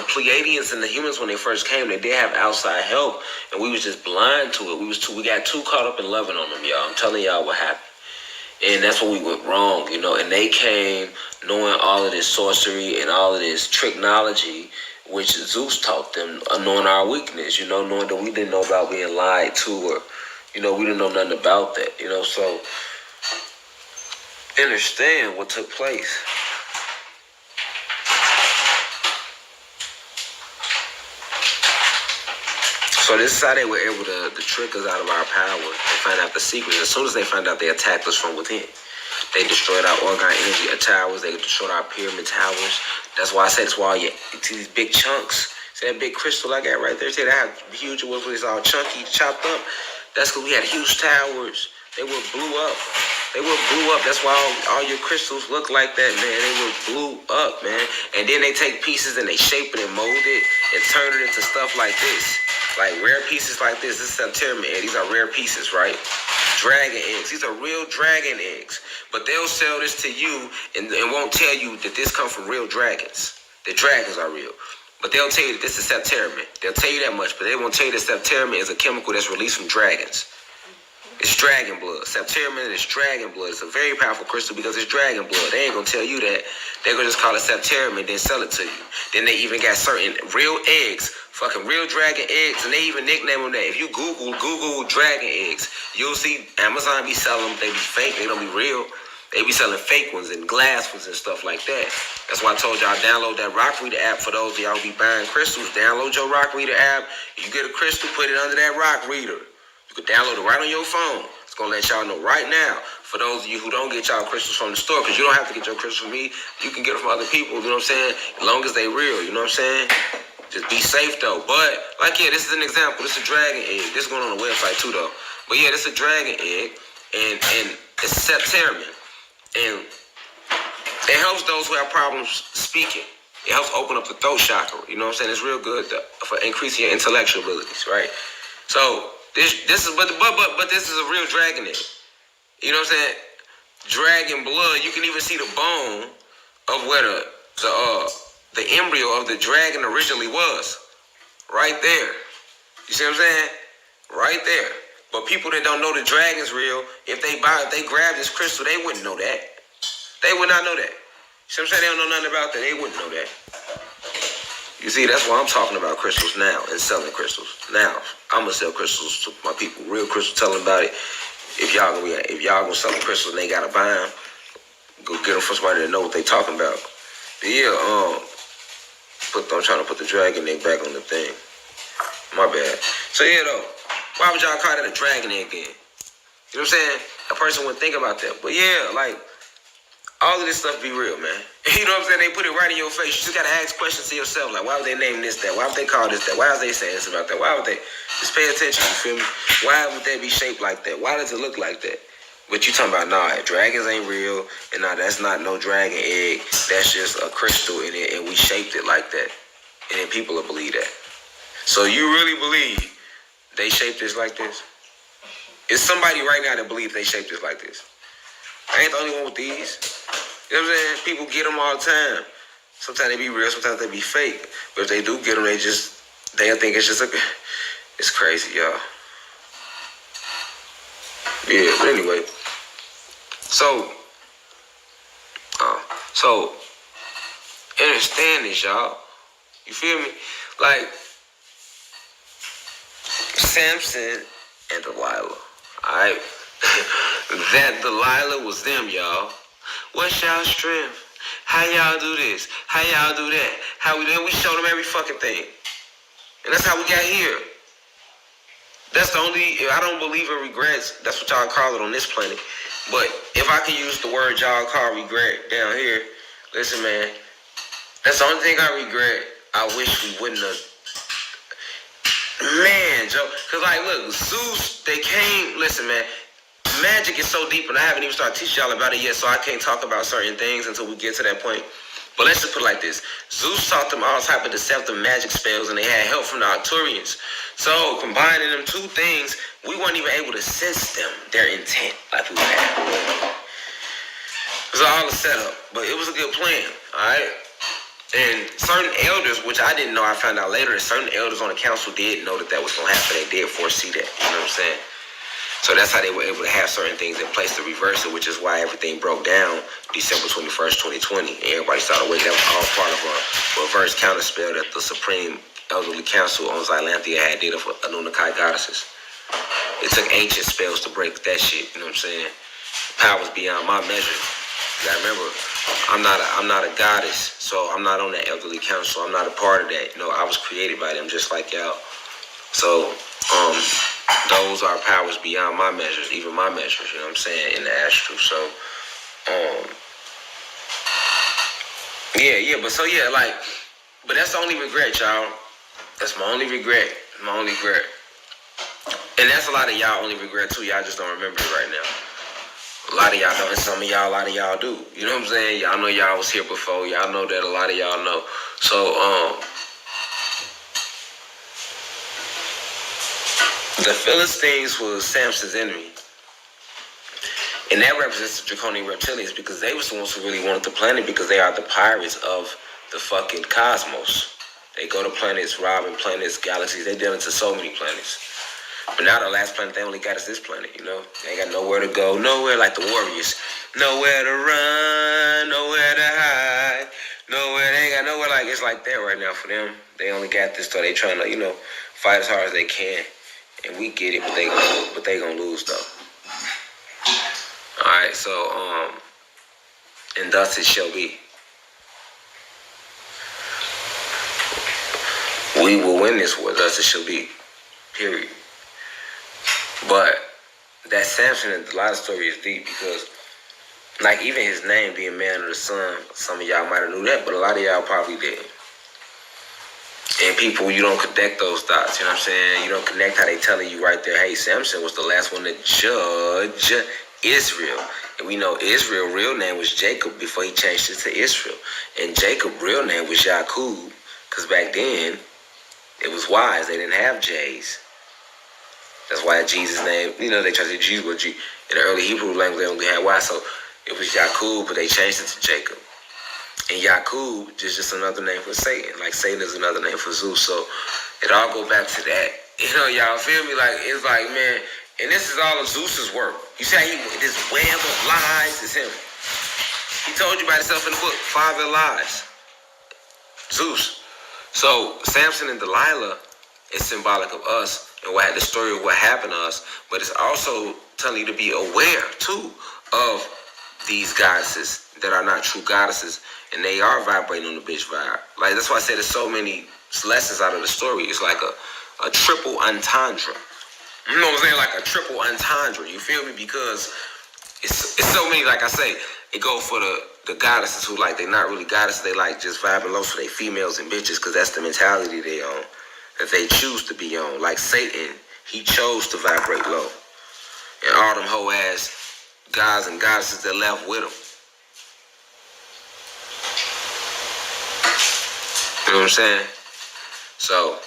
Pleiadians and the humans, when they first came, they did have outside help, and we was just blind to it. We got too caught up in loving on them, y'all. I'm telling y'all what happened. And that's what we went wrong, And they came knowing all of this sorcery and all of this tricknology, which Zeus taught them, knowing our weakness, knowing that we didn't know about being lied to, or, we didn't know nothing about that, So understand what took place. So this is how they were able to trick us out of our power and find out the secrets. As soon as they found out, they attacked us from within. They destroyed our orgone energy towers. They destroyed our pyramid towers. That's why I said, that's why you see these big chunks. See that big crystal I got right there? See that have huge, what was all chunky, chopped up? That's because we had huge towers. They were blew up. That's why all your crystals look like that, man. They were blew up, man. And then they take pieces and they shape it and mold it and turn it into stuff like this. Like rare pieces like this. This is Septerma egg. These are rare pieces, right? Dragon eggs. These are real dragon eggs. But they'll sell this to you and won't tell you that this comes from real dragons. The dragons are real. But they'll tell you that this is Septerma. They'll tell you that much, but they won't tell you that Septerma is a chemical that's released from dragons. It's dragon blood. Septerma is dragon blood. It's a very powerful crystal because it's dragon blood. They ain't gonna tell you that. They're gonna just call it Septerma and then sell it to you. Then they even got certain real eggs, fucking real dragon eggs, and they even nickname them that. If you Google dragon eggs, you'll see Amazon be selling them. They be fake. They don't be real. They be selling fake ones and glass ones and stuff like that. That's why I told y'all download that Rock Reader app for those of y'all who be buying crystals. Download your Rock Reader app. If you get a crystal, put it under that Rock Reader. You can download it right on your phone. It's going to let y'all know right now. For those of you who don't get y'all crystals from the store, because you don't have to get your crystals from me. You can get them from other people, you know what I'm saying? As long as they real, you know what I'm saying? Just be safe, though. But, like, yeah, this is an example. This is a dragon egg. This is going on the website, too, though. But, yeah, this is a dragon egg, and it's Septerma. And it helps those who have problems speaking. It helps open up the throat chakra, you know what I'm saying? It's real good for increasing your intellectual abilities, right? So, this is but this is a real dragon egg. You know what I'm saying? Dragon blood. You can even see the bone of where the embryo of the dragon originally was. Right there. You see what I'm saying? Right there. But people that don't know the dragon's real, if they grab this crystal, they wouldn't know that. They would not know that. You see what I'm saying? They don't know nothing about that. They wouldn't know that. You see, that's why I'm talking about crystals now and selling crystals. Now, I'm gonna sell crystals to my people. Real crystals, tell them about it. If y'all gonna sell them crystals and they gotta buy them, go get them from somebody that know what they talking about. But yeah, I'm trying to put the dragon egg back on the thing. My bad. So yeah, though, why would y'all call that a dragon egg then? You know what I'm saying? A person wouldn't think about that. But yeah, like, all of this stuff be real, man. You know what I'm saying? They put it right in your face. You just gotta ask questions to yourself, like, why would they name this that? Why would they call this that? Why would they say this about that? Why would they? Just pay attention, you feel me? Why would they be shaped like that? Why does it look like that? But you talking about, nah, dragons ain't real, and nah, that's not no dragon egg. That's just a crystal in it, and we shaped it like that. And then people will believe that. So you really believe they shaped this like this? Is somebody right now that believes they shaped this like this? I ain't the only one with these. You know what I'm saying? People get them all the time. Sometimes they be real, sometimes they be fake. But if they do get them, they think it's just it's crazy, y'all. Yeah, but anyway. So understand this, y'all. You feel me? Like, Samson and Delilah. Alright? That Delilah was them, y'all. What's y'all strength? How y'all do this? How y'all do that? We showed them every fucking thing. And that's how we got here. That's the only, I don't believe in regrets. That's what y'all call it on this planet. But if I can use the word y'all call regret down here, listen, man, that's the only thing I regret. I wish we wouldn't have. Man, Joe, because like, look, Zeus, they came, listen, man, magic is so deep, and I haven't even started teaching y'all about it yet, so I can't talk about certain things until we get to that point. But let's just put it like this. Zeus taught them all type of deceptive magic spells, and they had help from the Arcturians. So, combining them two things, we weren't even able to sense their intent like we had. It was all a setup, but it was a good plan, all right? And certain elders, which I didn't know, I found out later, that certain elders on the council did know that that was going to happen. They did foresee that. You know what I'm saying? So that's how they were able to have certain things in place to reverse it, which is why everything broke down December 21st, 2020. And everybody started waking. That was all part of a reverse counterspell that the Supreme Elderly Council on Xylanthia had did of Anunnaki goddesses. It took ancient spells to break that shit. You know what I'm saying? Powers beyond my measure. You gotta remember, I'm not a goddess, so I'm not on that elderly council. I'm not a part of that. You know, I was created by them just like y'all. So, those are powers beyond my measures, even my measures, you know what I'm saying, in the astral. So, but that's the only regret, y'all. That's my only regret. My only regret. And that's a lot of y'all only regret too. Y'all just don't remember it right now. A lot of y'all don't, and some of y'all, a lot of y'all do. You know what I'm saying? Y'all know y'all was here before. Y'all know that a lot of y'all know. So, the Philistines was Samson's enemy. And that represents the draconian reptilians because they was the ones who really wanted the planet because they are the pirates of the fucking cosmos. They go to planets, robbing planets, galaxies. They deal into so many planets. But now the last planet they only got is this planet, you know. They ain't got nowhere to go, nowhere like the Warriors. Nowhere to run, nowhere to hide, nowhere. They ain't got nowhere like it's like that right now for them. They only got this, so they trying to, you know, fight as hard as they can. And we get it, but they gonna lose though. Alright, so and thus it shall be. We will win this war, thus it shall be. Period. But that Samson and Delilah story is deep because, like, even his name being man of the sun, some of y'all might have knew that, but a lot of y'all probably didn't. And people, you don't connect those dots, you know what I'm saying? You don't connect how they telling you right there, hey, Samson was the last one to judge Israel. And we know Israel's real name was Jacob before he changed it to Israel. And Jacob's real name was Yaqub, because back then, it was wise. They didn't have J's. That's why Jesus' name, you know, they tried to say Jesus, but in the early Hebrew language, they only had Y. So it was Yaqub, but they changed it to Jacob. And Yaqub is just another name for Satan. Like Satan is another name for Zeus. So it all go back to that. You know, y'all feel me? Like, it's like, man, and this is all of Zeus's work. You see how this web of lies is him. He told you about himself in the book, Father Lies. Zeus. So Samson and Delilah is symbolic of us and what the story of what happened to us, but it's also telling you to be aware too of these goddesses that are not true goddesses, and they are vibrating on the bitch vibe. Like, that's why I said there's so many lessons out of the story. It's like a triple entendre. You know what I'm saying? Like a triple entendre. You feel me? Because it's so many, like I say, it go for the goddesses who, like, they not really goddesses. They like just vibing low for they females and bitches because that's the mentality they on, that they choose to be on. Like Satan, he chose to vibrate low. And all them hoe ass gods and goddesses that left with him. You know what I'm saying? So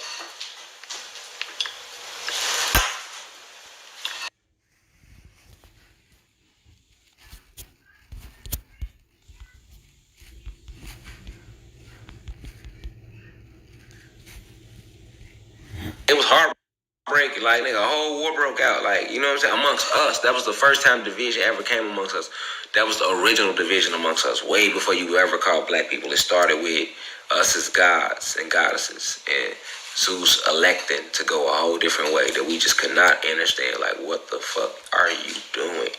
it was heartbreaking. Like, nigga, a whole war broke out. Like, you know what I'm saying? Amongst us. That was the first time division ever came amongst us. That was the original division amongst us. Way before you ever called black people. It started with us as gods and goddesses. And Zeus electing to go a whole different way that we just could not understand. Like, what the fuck are you doing?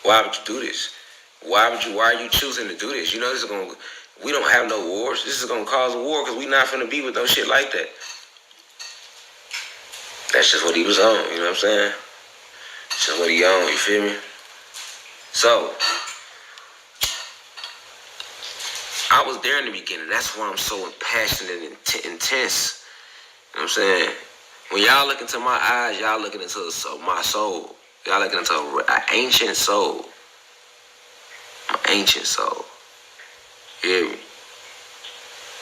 Why would you do this? Why are you choosing to do this? You know, we don't have no wars. This is gonna cause a war because we not finna be with no shit like that. That's just what he was on, you know what I'm saying? It's just what he on, you feel me? So, I was there in the beginning. That's why I'm so passionate and intense. You know what I'm saying? When y'all look into my eyes, y'all looking into my soul. Y'all looking into an ancient soul. My ancient soul. You hear me?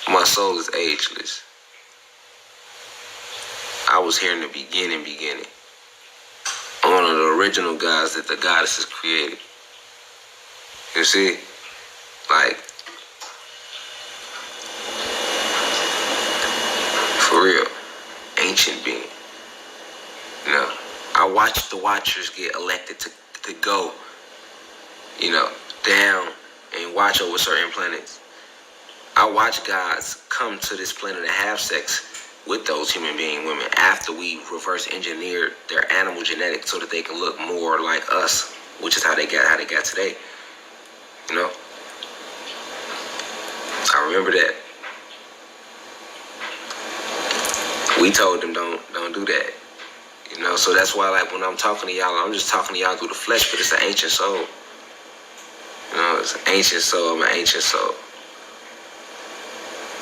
My soul is ageless. I was here in the beginning. I'm one of the original gods that the goddesses created. You see? Like, ancient being. You know, I watched the Watchers get elected to go, you know, down and watch over certain planets. I watched gods come to this planet and have sex with those human being women after we reverse engineered their animal genetics so that they can look more like us, which is how they got today. You know, I remember that. We told them don't do that. You know, so that's why, like, when I'm talking to y'all, I'm just talking to y'all through the flesh, but it's an ancient soul. You know, it's an ancient soul. I'm an ancient soul.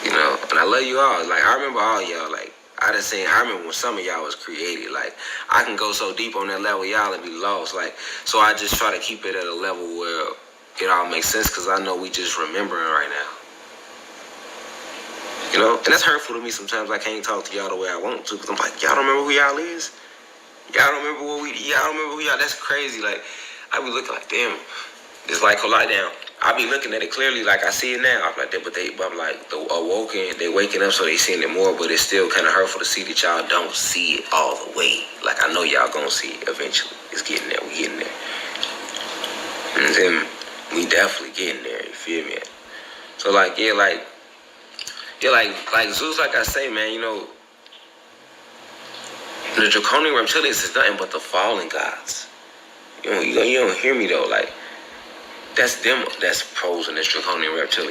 You know, and I love you all. Like, I remember all y'all. Like, I remember when some of y'all was created. Like, I can go so deep on that level, y'all, and be lost. Like, so I just try to keep it at a level where it all makes sense, because I know we just remembering right now. You know, and that's hurtful to me sometimes. I can't talk to y'all the way I want to, because I'm like, y'all don't remember who y'all is? Y'all don't remember y'all don't remember who y'all, that's crazy. Like, I be looking like, damn, it's like, hold down. I be looking at it clearly, like I see it now. I'm like, but I'm like, they waking up, so they seeing it more, but it's still kind of hurtful to see that y'all don't see it all the way. Like, I know y'all gonna see it eventually. It's getting there, we getting there. And then, we definitely getting there, you feel me? So, like, like Zeus, like I say, man, you know, the draconian reptilians is nothing but the fallen gods. You don't hear me though. Like, that's them that's posing as draconian reptilians.